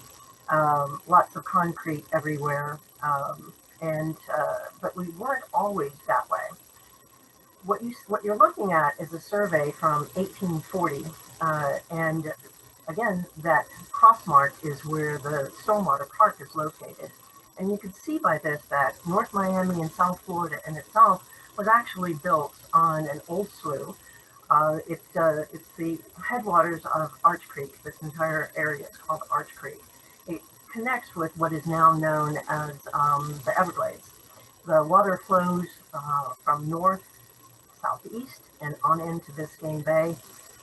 lots of concrete everywhere, but we weren't always that way. What you're looking at is a survey from 1840, and again, that cross mark is where the Stormwater Park is located. And you can see by this that North Miami and South Florida in itself was actually built on an old slough. It's the headwaters of Arch Creek. This entire area is called Arch Creek. It connects with what is now known as the Everglades. The water flows from north, southeast, and on into Biscayne Bay.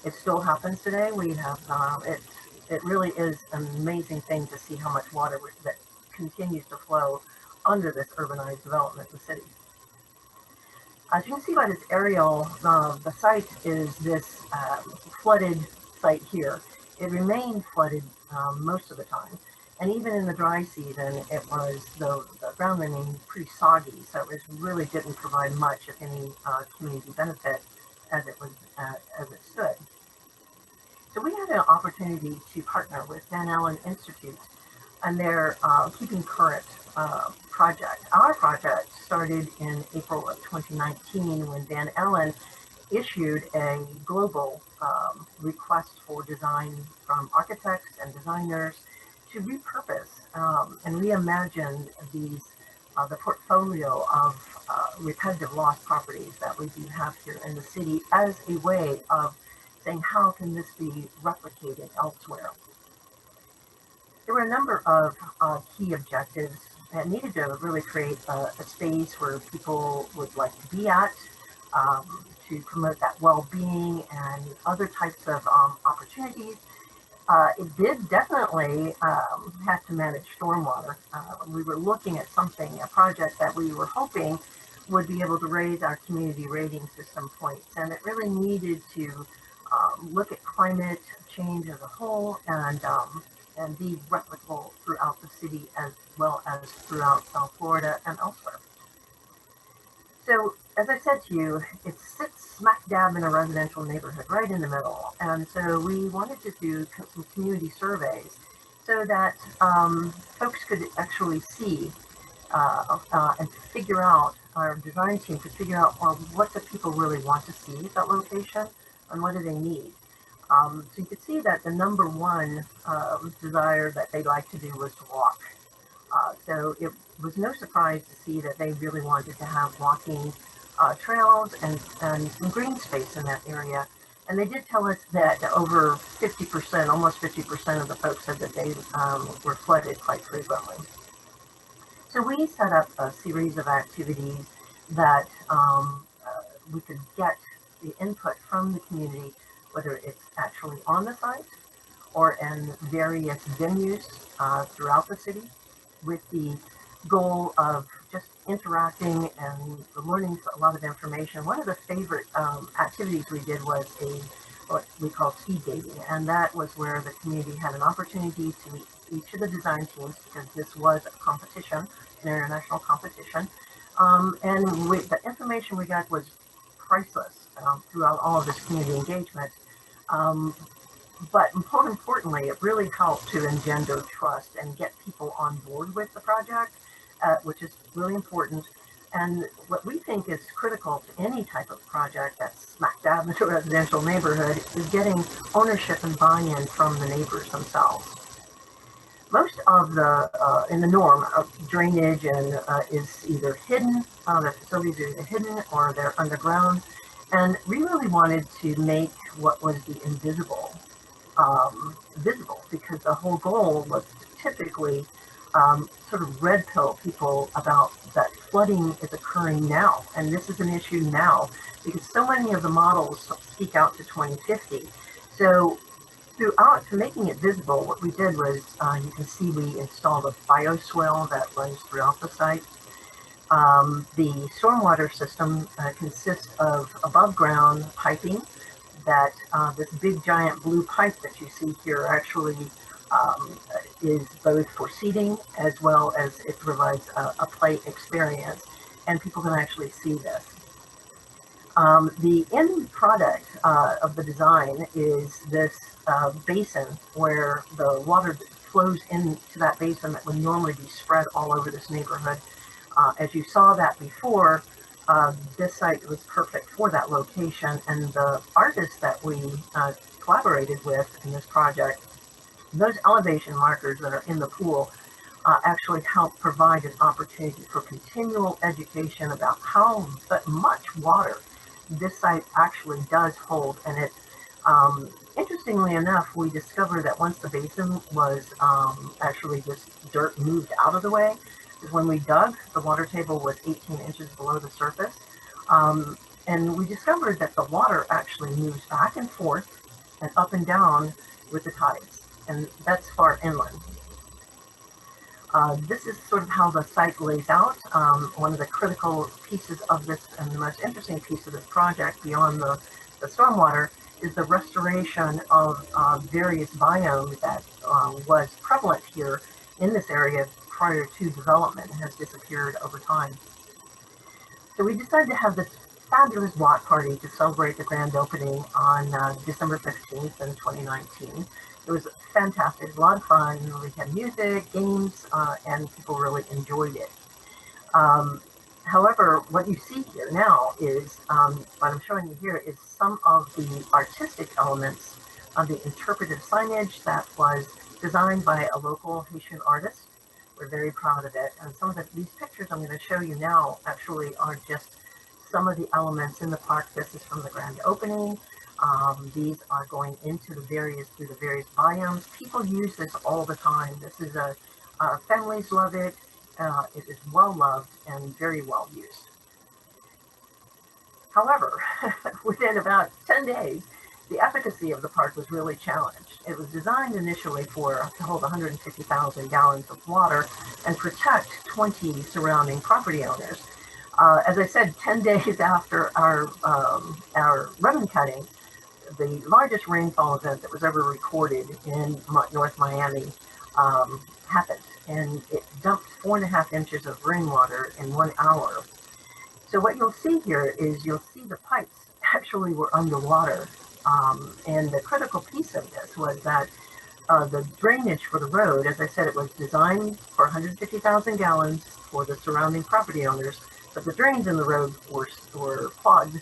It still happens today. We have it really is an amazing thing to see how much water that continues to flow under this urbanized development in the city. As you can see by this aerial, the site is this flooded site here. It remained flooded most of the time. And even in the dry season, it was the ground remained pretty soggy. So it really didn't provide much, if any, community benefit as it was as it stood. So we had an opportunity to partner with Van Allen Institute and their Keeping Current project. Our project started in April of 2019 when Van Allen issued a global request for design from architects and designers to repurpose and reimagine the portfolio of repetitive lost properties that we do have here in the city as a way of saying, how can this be replicated elsewhere? There were a number of key objectives that needed to really create a space where people would like to be at, to promote that well-being and other types of opportunities. It did definitely have to manage stormwater. We were looking at a project that we were hoping would be able to raise our community rating system points, and it really needed to look at climate change as a whole and be replicable throughout the city as well as throughout South Florida and elsewhere. So, as I said to you, it sits smack dab in a residential neighborhood, right in the middle. And so we wanted to do some community surveys so that folks could actually see and figure out, our design team could figure out, well, what do people really want to see at that location and what do they need? So you could see that the number one desire that they'd like to do was to walk. So it was no surprise to see that they really wanted to have walking trails and some green space in that area And they did tell us that over 50%, almost 50% of the folks said that they were flooded quite frequently. So we set up a series of activities that we could get the input from the community, whether it's actually on the site or in various venues throughout the city, with the goal of just interacting and learning a lot of information. One of the favorite activities we did was what we call speed dating, and that was where the community had an opportunity to meet each of the design teams, because this was a competition, an international competition, and the information we got was priceless throughout all of this community engagement. But more importantly, it really helped to engender trust and get people on board with the project, which is really important. And what we think is critical to any type of project that's smack dab into a residential neighborhood is getting ownership and buy-in from the neighbors themselves. Most of the, in the norm, drainage and is either hidden, the facilities are either hidden or they're underground. And we really wanted to make what was the invisible visible, because the whole goal was to typically sort of red pill people about that flooding is occurring now, and this is an issue now, because so many of the models speak out to 2050. So throughout, to making it visible, what we did was, you can see we installed a bioswale that runs throughout the site. The stormwater system consists of above ground piping that this big giant blue pipe that you see here actually is both for seating as well as it provides a play experience, and people can actually see this. The end product of the design is this basin where the water flows into that basin that would normally be spread all over this neighborhood. As you saw that before, this site was perfect for that location, and the artists that we collaborated with in this project, those elevation markers that are in the pool actually help provide an opportunity for continual education about how much water this site actually does hold. And it, interestingly enough, we discovered that once the basin was actually this dirt moved out of the way, is when we dug, the water table was 18 inches below the surface. And we discovered that the water actually moves back and forth and up and down with the tides, and that's far inland. This is sort of how the site lays out. One of the critical pieces of this, and the most interesting piece of this project beyond the stormwater, is the restoration of various biomes that was prevalent here in this area prior to development and has disappeared over time. So we decided to have this fabulous block party to celebrate the grand opening on December 15th in 2019. It was fantastic, a lot of fun. We had music, games, and people really enjoyed it. However, what you see here now is, what I'm showing you here is some of the artistic elements of the interpretive signage that was designed by a local Haitian artist. We're very proud of it. And some of these pictures I'm going to show you now actually are just some of the elements in the park. This is from the grand opening. These are going into through the various biomes. People use this all the time. This is families love it. It is well loved and very well used. However, within about 10 days, the efficacy of the park was really challenged. It was designed initially to hold 150,000 gallons of water and protect 20 surrounding property owners. As I said, 10 days after our ribbon cutting, the largest rainfall event that was ever recorded in North Miami happened, and it dumped 4.5 inches of rainwater in 1 hour. So what you'll see here is you'll see the pipes actually were underwater. And the critical piece of this was that the drainage for the road, as I said, it was designed for 150,000 gallons for the surrounding property owners, but the drains in the road were plugged,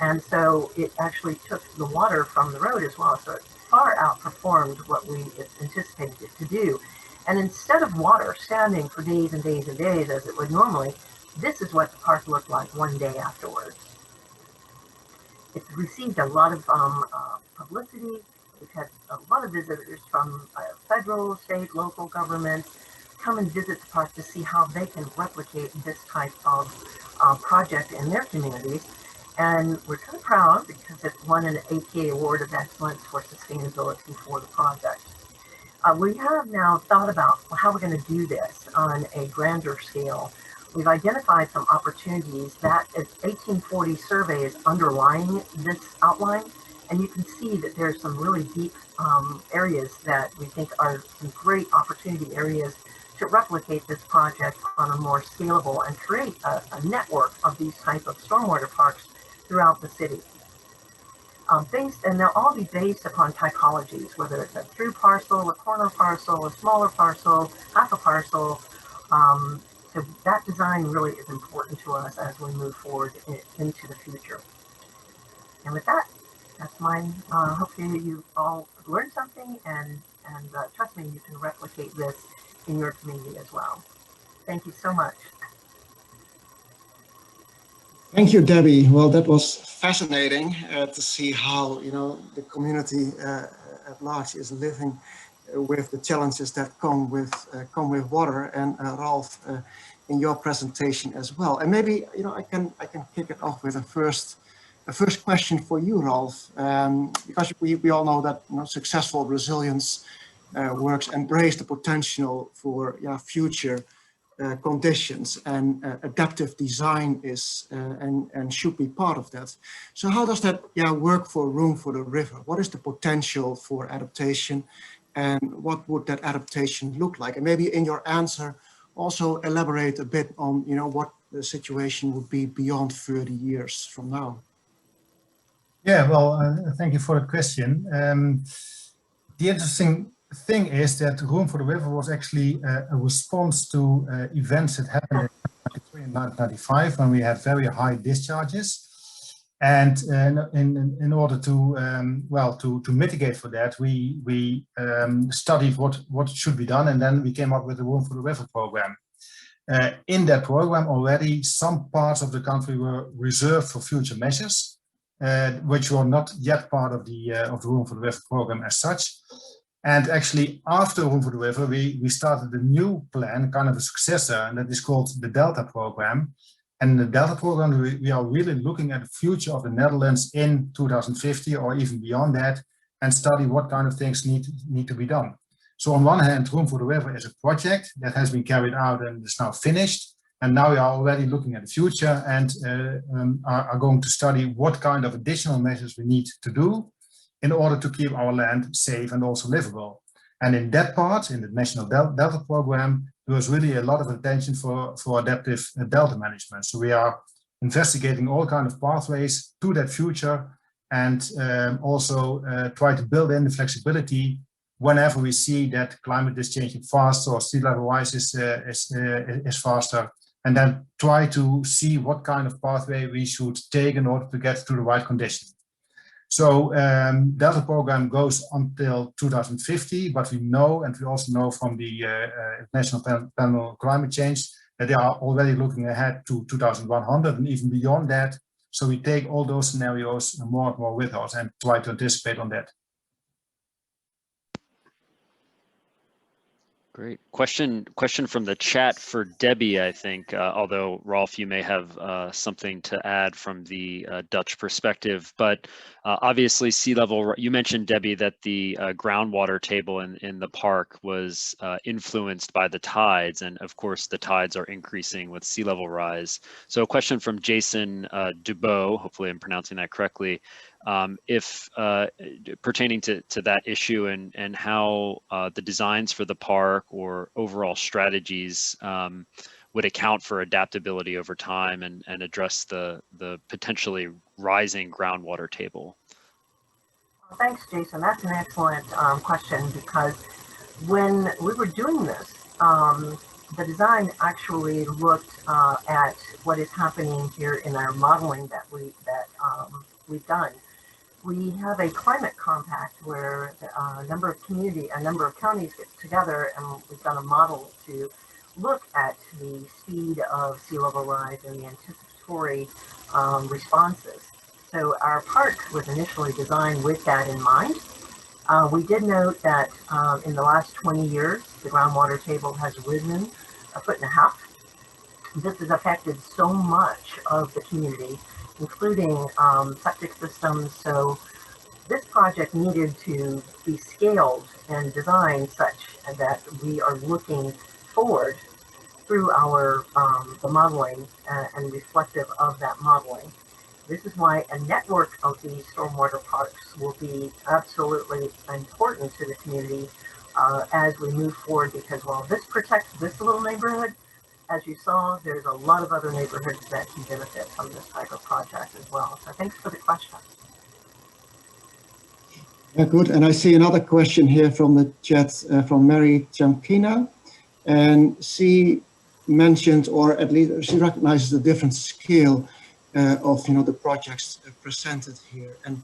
and so it actually took the water from the road as well. So it far outperformed what we anticipated it to do. And instead of water standing for days and days and days as it would normally, this is what the park looked like one day afterwards. It's received a lot of publicity. We've had a lot of visitors from federal, state, local governments come and visit the park to see how they can replicate this type of project in their communities. And we're kind of proud because it won an APA Award of Excellence for Sustainability for the project. We have now thought about how we're going to do this on a grander scale. We've identified some opportunities that 1840 survey is underlying this outline. And you can see that there's some really deep areas that we think are some great opportunity areas to replicate this project on a more scalable and create a network of these type of stormwater parks throughout the city. And they'll all be based upon typologies, whether it's a through parcel, a corner parcel, a smaller parcel, half a parcel. So that design really is important to us as we move forward into the future. And with that, that's mine. Hopefully you all learned something, and trust me, you can replicate this in your community as well. Thank you so much. Thank you, Debbie. Well, that was fascinating to see how the community at large is living with the challenges that come with water. And Ralph, in your presentation as well. And maybe I can kick it off with a first question for you, Ralph, because we all know that successful resilience works embrace the potential for future conditions, and adaptive design is and should be part of that. So how does that work for Room for the River? What is the potential for adaptation, and what would that adaptation look like? And maybe in your answer also elaborate a bit on what the situation would be beyond 30 years from now. Yeah, well, thank you for the question. The interesting thing is that Room for the River was actually a response to events that happened in 1995 when we had very high discharges. And in order to to mitigate for that, we studied what should be done, and then we came up with the Room for the River program. In that program already, some parts of the country were reserved for future measures, which were not yet part of the Room for the River program as such. And actually, after Room for the River, we started a new plan, kind of a successor, and that is called the Delta program. And in the Delta program, we are really looking at the future of the Netherlands in 2050 or even beyond that, and study what kind of things need to be done. So on one hand, Room for the River is a project that has been carried out and is now finished. And now we are already looking at the future and are going to study what kind of additional measures we need to do in order to keep our land safe and also livable. And in that part, in the National Delta program, there was really a lot of attention for adaptive delta management. So we are investigating all kinds of pathways to that future, and also try to build in the flexibility whenever we see that climate is changing fast or sea level rise is faster, and then try to see what kind of pathway we should take in order to get to the right condition. So Delta program goes until 2050, but we know, and we also know from the National Panel on Climate Change, that they are already looking ahead to 2100 and even beyond that. So we take all those scenarios more and more with us and try to anticipate on that. Great. Question from the chat for Debbie, I think, although Rolf, you may have something to add from the Dutch perspective, but obviously sea level, you mentioned, Debbie, that the groundwater table in the park was influenced by the tides, and of course the tides are increasing with sea level rise. So a question from Jason Dubois, hopefully I'm pronouncing that correctly, if pertaining to that issue and how the designs for the park or overall strategies would account for adaptability over time and address the potentially rising groundwater table. Well, thanks, Jason. That's an excellent question, because when we were doing this, the design actually looked at what is happening here in our modeling that we've done. We have a climate compact where a number of counties get together, and we've done a model to look at the speed of sea level rise and the anticipatory responses. So our park was initially designed with that in mind. We did note that in the last 20 years, the groundwater table has risen 1.5 feet. This has affected so much of the community, including septic systems. So this project needed to be scaled and designed such that we are looking forward through our the modeling and reflective of that modeling. This is why a network of these stormwater parks will be absolutely important to the community as we move forward, because while this protects this little neighborhood, as you saw, there's a lot of other neighborhoods that can benefit from this type of project as well. So thanks for the question. Yeah, good. And I see another question here from the chat from Mary Champkina. And she mentioned, or at least she recognizes the different scale of the projects presented here. And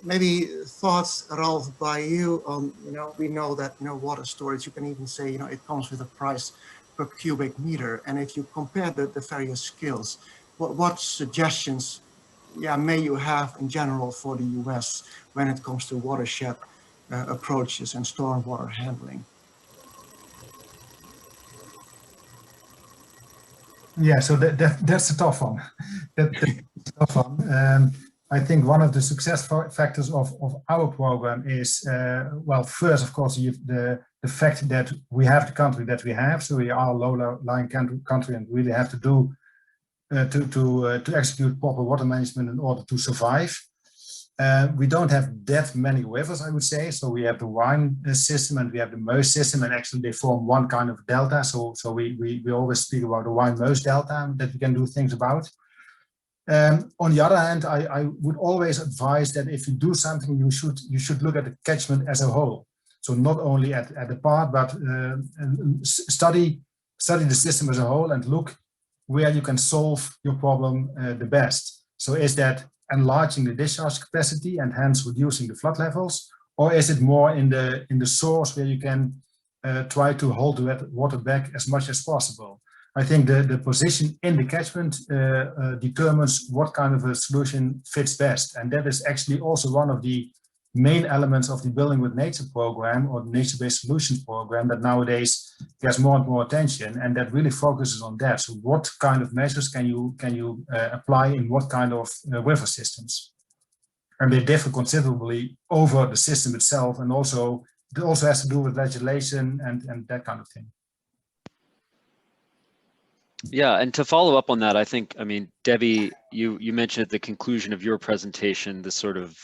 maybe thoughts, Ralph, by you on, we know that water storage, you can even say it comes with a price per cubic meter. And if you compare the various scales, what suggestions may you have in general for the US when it comes to watershed approaches and stormwater handling? Yeah, so that's a tough one. That's a tough one. I think one of the success factors of our program is, well, first, of course, the fact that we have the country that we have. So we are a low-lying country and really have to do to execute proper water management in order to survive. We don't have that many rivers, I would say. So we have the Rhine system and we have the Meuse system, and actually they form one kind of delta. So we always speak about the Rhine-Meuse delta that we can do things about. On the other hand, I would always advise that if you do something, you should look at the catchment as a whole. So not only at the part, but study the system as a whole and look where you can solve your problem the best. So is that enlarging the discharge capacity and hence reducing the flood levels, or is it more in the source where you can try to hold the water back as much as possible? I think the position in the catchment determines what kind of a solution fits best. And that is actually also one of the main elements of the Building with Nature program, or the nature-based solutions program, that nowadays gets more and more attention, and that really focuses on that. So what kind of measures can you apply in what kind of river systems? And they differ considerably over the system itself, and also it also has to do with legislation and that kind of thing. Yeah, and to follow up on that, I mean, Debbie, you mentioned at the conclusion of your presentation, the sort of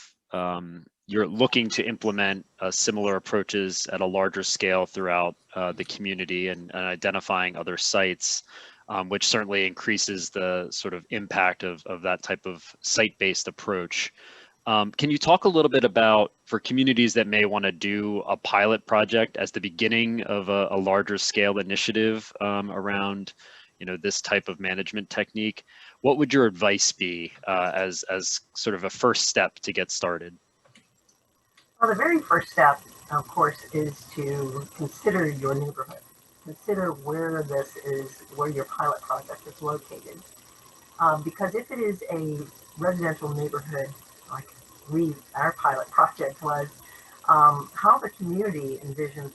you're looking to implement similar approaches at a larger scale throughout the community and identifying other sites, which certainly increases the sort of impact of that type of site-based approach. Can you talk a little bit about, for communities that may want to do a pilot project as the beginning of a larger scale initiative around this type of management technique, what would your advice be as sort of a first step to get started? Well, the very first step, of course, is to consider your neighborhood. Consider where where your pilot project is located. Because if it is a residential neighborhood, like our pilot project was, how the community envisions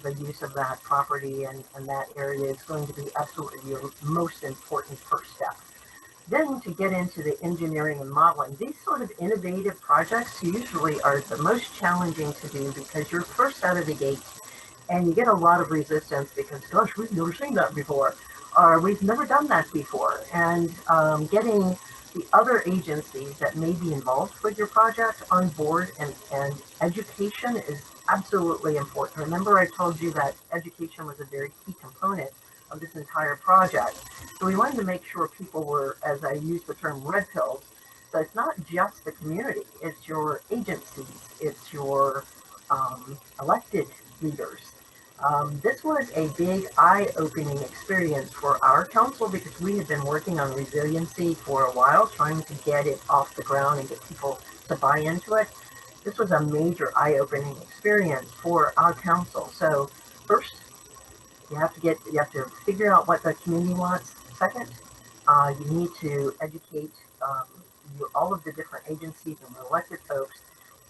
the use of that property and that area is going to be absolutely your most important first step. Then to get into the engineering and modeling, these sort of innovative projects usually are the most challenging to do because you're first out of the gate and you get a lot of resistance because, gosh, we've never seen that before, or we've never done that before. And getting the other agencies that may be involved with your project on board and education is absolutely important. Remember, I told you that education was a very key component of this entire project. So we wanted to make sure people were, as I use the term, red pills. So it's not just the community, it's your agencies, it's your elected leaders. This was a big eye-opening experience for our council because we had been working on resiliency for a while, trying to get it off the ground and get people to buy into it. This was a major eye-opening experience for our council. So first, you have to figure out what the community wants. Second, you need to educate all of the different agencies and the elected folks.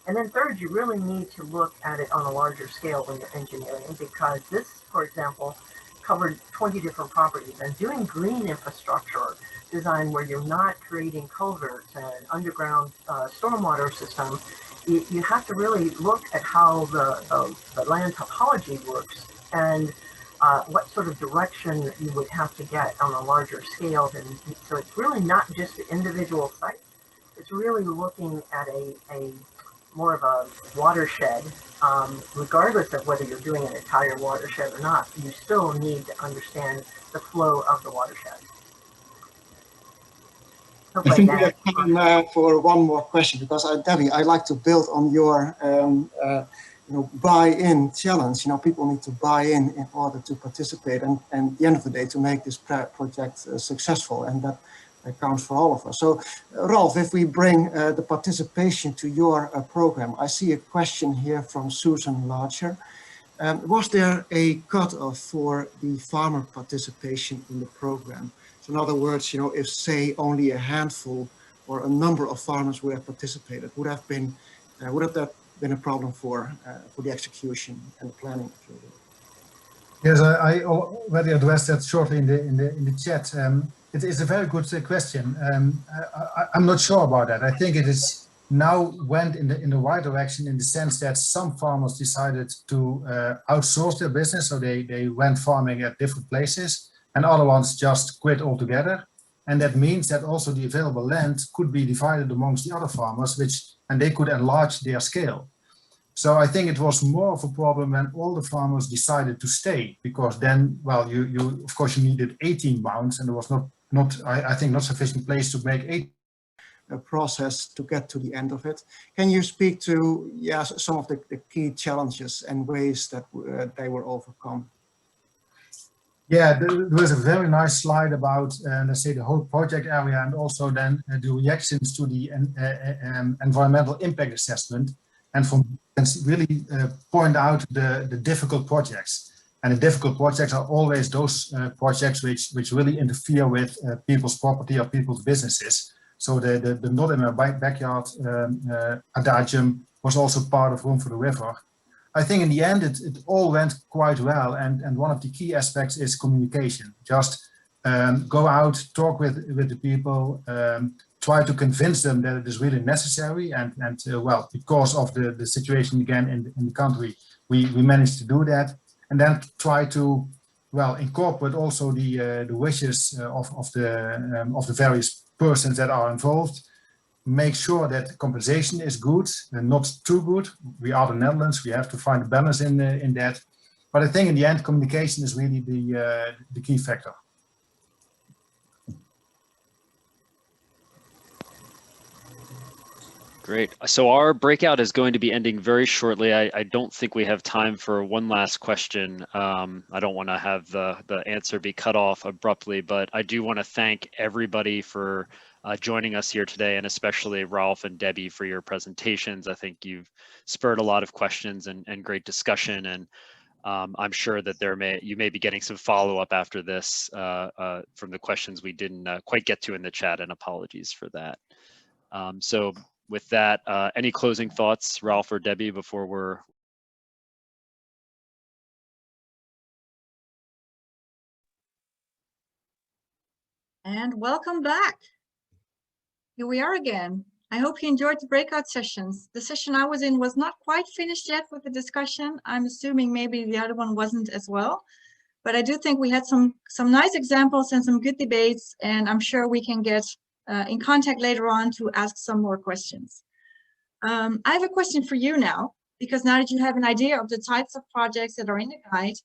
And then third, you really need to look at it on a larger scale when you're engineering, because this, for example, covered 20 different properties. And doing green infrastructure design where you're not creating culverts and underground stormwater system, you have to really look at how the land topology works and what sort of direction you would have to get on a larger scale. And so it's really not just the individual site. It's really looking at a more of a watershed, regardless of whether you're doing an entire watershed or not. You still need to understand the flow of the watershed. I think we have time for one more question, because Debbie, I'd like to build on your buy-in challenge. People need to buy in order to participate, and at the end of the day, to make this project successful, and that counts for all of us. So, Ralph, if we bring the participation to your program, I see a question here from Susan Larcher. Was there a cutoff for the farmer participation in the program? So in other words, if say only a handful or a number of farmers would have participated, would that been a problem for the execution and the planning? Yes, I already addressed that shortly in the chat. It is a very good question. I'm not sure about that. I think it is now went in the right direction, in the sense that some farmers decided to outsource their business, so they went farming at different places, and other ones just quit altogether. And that means that also the available land could be divided amongst the other farmers, and they could enlarge their scale. So I think it was more of a problem when all the farmers decided to stay, because then, well, you of course you needed 18 mounds, and there was I think not sufficient place to make a process to get to the end of it. Can you speak to some of the key challenges and ways that they were overcome? Yeah, there was a very nice slide about, let's say, the whole project area, and also then the reactions to the environmental impact assessment, and really point out the difficult projects. And the difficult projects are always those projects which really interfere with people's property or people's businesses. So the not in my backyard adagium was also part of Room for the River. I think in the end it all went quite well, and one of the key aspects is communication. Just go out, talk with the people, try to convince them that it is really necessary, and well, because of the situation again in the country, we managed to do that, and then try to, well, incorporate also the wishes of the various persons that are involved. Make sure that compensation is good and not too good. We are the Netherlands, we have to find a balance in that. But I think in the end, communication is really the key factor. Great. So our breakout is going to be ending very shortly. I don't think we have time for one last question. I don't want to have the answer be cut off abruptly, but I do want to thank everybody for joining us here today, and especially Ralph and Debbie for your presentations. I think you've spurred a lot of questions and great discussion, and I'm sure that you may be getting some follow-up after this from the questions we didn't quite get to in the chat, and apologies for that. So with that, any closing thoughts, Ralph or Debbie, before we're... And welcome back. Here we are again. I hope you enjoyed the breakout sessions. The session I was in was not quite finished yet with the discussion. I'm assuming maybe the other one wasn't as well, but I do think we had some nice examples and some good debates, and I'm sure we can get in contact later on to ask some more questions. I have a question for you now, because now that you have an idea of the types of projects that are in the guide,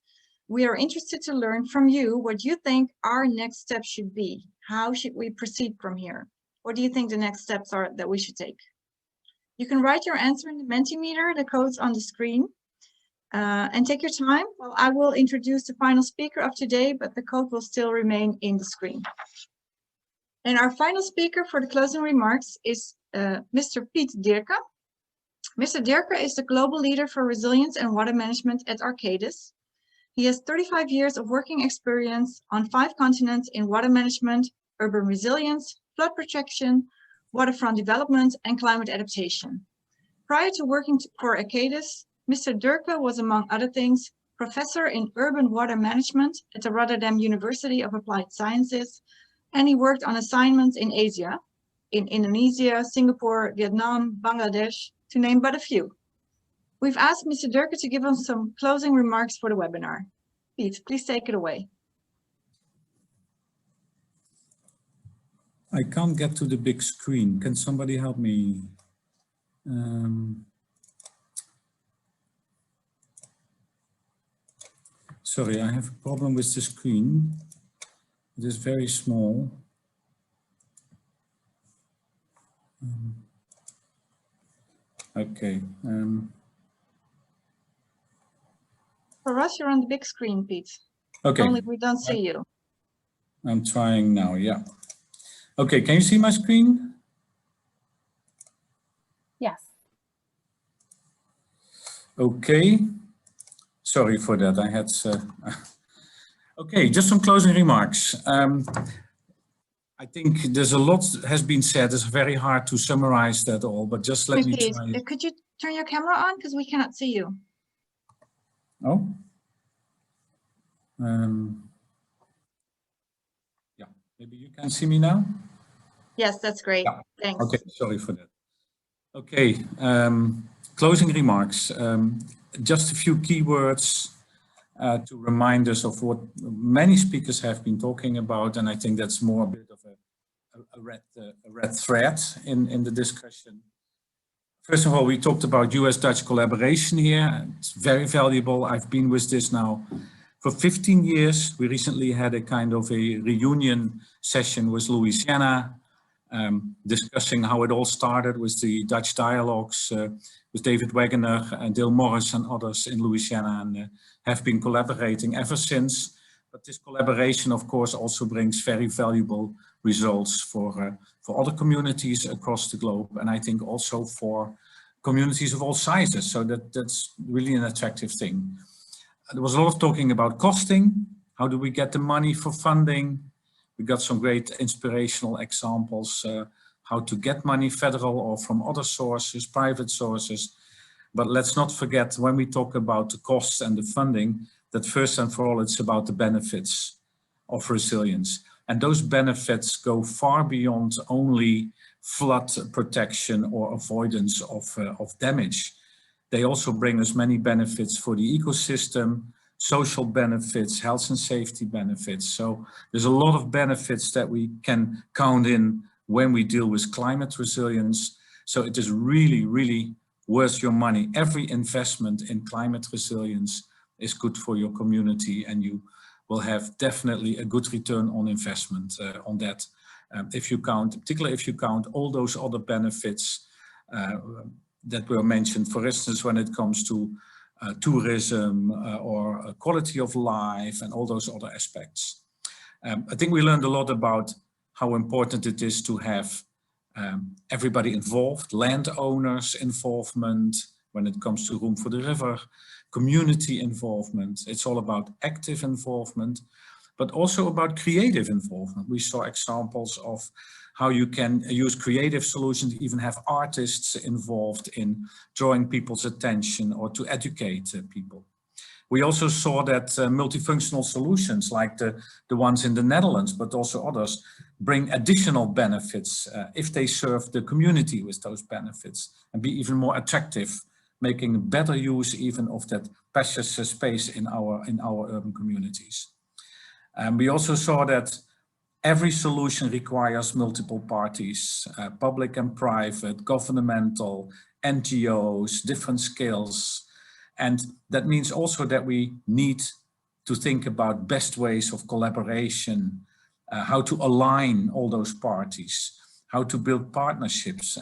we are interested to learn from you what you think our next steps should be. How should we proceed from here? What do you think the next steps are that we should take? You can write your answer in the Mentimeter, the code's on the screen, and take your time. Well, I will introduce the final speaker of today, but the code will still remain in the screen. And our final speaker for the closing remarks is Mr. Piet Dirke. Mr. Dirke is the global leader for resilience and water management at Arcadis. He has 35 years of working experience on 5 continents in water management, urban resilience, flood protection, waterfront development, and climate adaptation. Prior to working for Arcadis, Mr. Durke was, among other things, professor in urban water management at the Rotterdam University of Applied Sciences, and he worked on assignments in Asia, in Indonesia, Singapore, Vietnam, Bangladesh, to name but a few. We've asked Mr. Durke to give us some closing remarks for the webinar. Piet, please take it away. I can't get to the big screen. Can somebody help me? Sorry, I have a problem with the screen. It is very small. Okay. For us, you're on the big screen, Piet. Okay. Only we don't see you. I'm trying now, yeah. Okay, can you see my screen? Yes. Okay. Sorry for that. I had. Okay, just some closing remarks. I think there's a lot has been said. It's very hard to summarize that all, but just let me try. Could you turn your camera on, because we cannot see you? Oh. Yeah, maybe you can see me now. Yes, that's great. Yeah. Thanks. Okay, sorry for that. Okay, closing remarks. Just a few keywords to remind us of what many speakers have been talking about, and I think that's more a bit of a red thread in the discussion. First of all, we talked about US-Dutch collaboration here. It's very valuable. I've been with this now for 15 years. We recently had a kind of a reunion session with Louisiana, discussing how it all started with the Dutch dialogues with David Wagoner and Dale Morris and others in Louisiana, and have been collaborating ever since. But this collaboration, of course, also brings very valuable results for other communities across the globe, and I think also for communities of all sizes. So that's really an attractive thing. There was a lot of talking about costing. How do we get the money for funding? We got some great inspirational examples how to get money, federal or from other sources, private sources. But let's not forget, when we talk about the costs and the funding, that first and for all, it's about the benefits of resilience. And those benefits go far beyond only flood protection or avoidance of damage. They also bring us many benefits for the ecosystem, social benefits, health and safety benefits. So there's a lot of benefits that we can count in when we deal with climate resilience. So it is really, really worth your money. Every investment in climate resilience is good for your community, and you will have definitely a good return on investment on that. If you count, particularly if you count all those other benefits that were mentioned, for instance, when it comes to tourism or quality of life and all those other aspects. I think we learned a lot about how important it is to have everybody involved, landowners involvement when it comes to Room for the River, community involvement. It's all about active involvement, but also about creative involvement. We saw examples of how you can use creative solutions, even have artists involved in drawing people's attention or to educate people. We also saw that multifunctional solutions like the ones in the Netherlands, but also others, bring additional benefits if they serve the community with those benefits and be even more attractive, making better use even of that precious space in our urban communities. And we also saw that every solution requires multiple parties, public and private, governmental, NGOs, different scales. And that means also that we need to think about best ways of collaboration, how to align all those parties, how to build partnerships,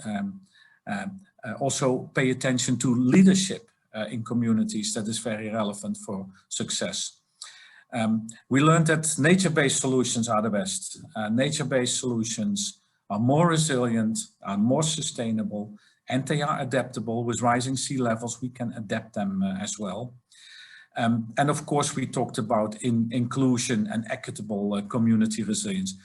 also pay attention to leadership in communities. That is very relevant for success. We learned that nature-based solutions are the best. Nature-based solutions are more resilient, are more sustainable, and they are adaptable. With rising sea levels, we can adapt them as well. And of course, we talked about inclusion and equitable community resilience.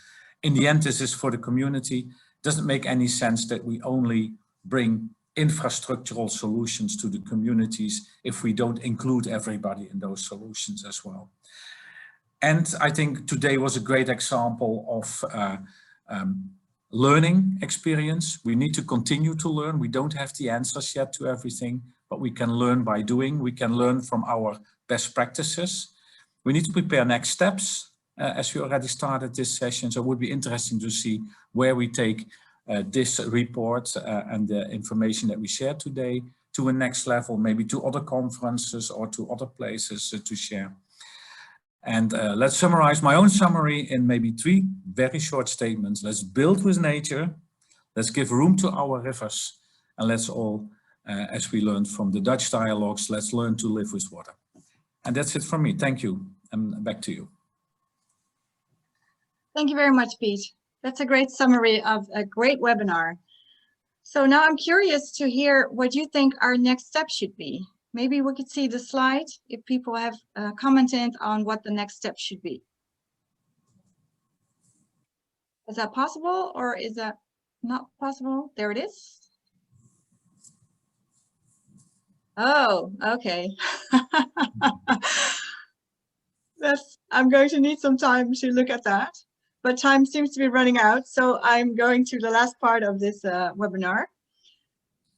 In the end, this is for the community. doesn't make any sense that we only bring infrastructural solutions to the communities if we don't include everybody in those solutions as well. And I think today was a great example of learning experience. We need to continue to learn. We don't have the answers yet to everything, but we can learn by doing. We can learn from our best practices. We need to prepare next steps, as we already started this session. So it would be interesting to see where we take this report and the information that we shared today to a next level, maybe to other conferences or to other places to share. And let's summarize my own summary in maybe 3 very short statements. Let's build with nature, let's give room to our rivers, and let's all, as we learned from the Dutch dialogues, let's learn to live with water. And that's it from me. Thank you. And back to you. Thank you very much, Pete. That's a great summary of a great webinar. So now I'm curious to hear what you think our next step should be. Maybe we could see the slide if people have commented on what the next step should be. Is that possible or is that not possible? There it is. Oh, okay. I'm going to need some time to look at that, but time seems to be running out. So I'm going to the last part of this webinar.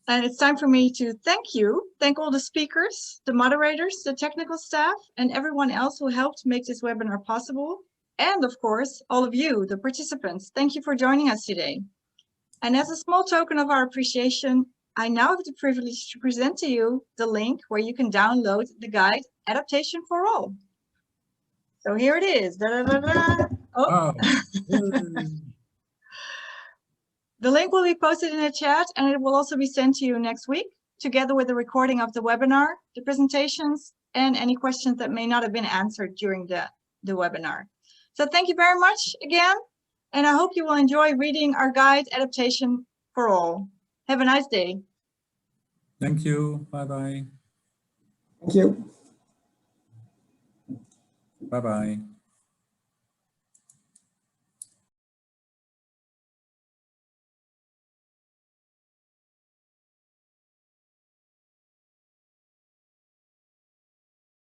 And it's time for me to thank all the speakers, the moderators, the technical staff, and everyone else who helped make this webinar possible. And of course, all of you, the participants, thank you for joining us today. And as a small token of our appreciation, I now have the privilege to present to you the link where you can download the guide, Adaptation for All. So here it is. Da, da, da, da. Oh. The link will be posted in the chat and it will also be sent to you next week, together with the recording of the webinar, the presentations, and any questions that may not have been answered during the webinar. So thank you very much again, and I hope you will enjoy reading our guide, Adaptation for All. Have a nice day. Thank you. Bye-bye. Thank you. Bye-bye.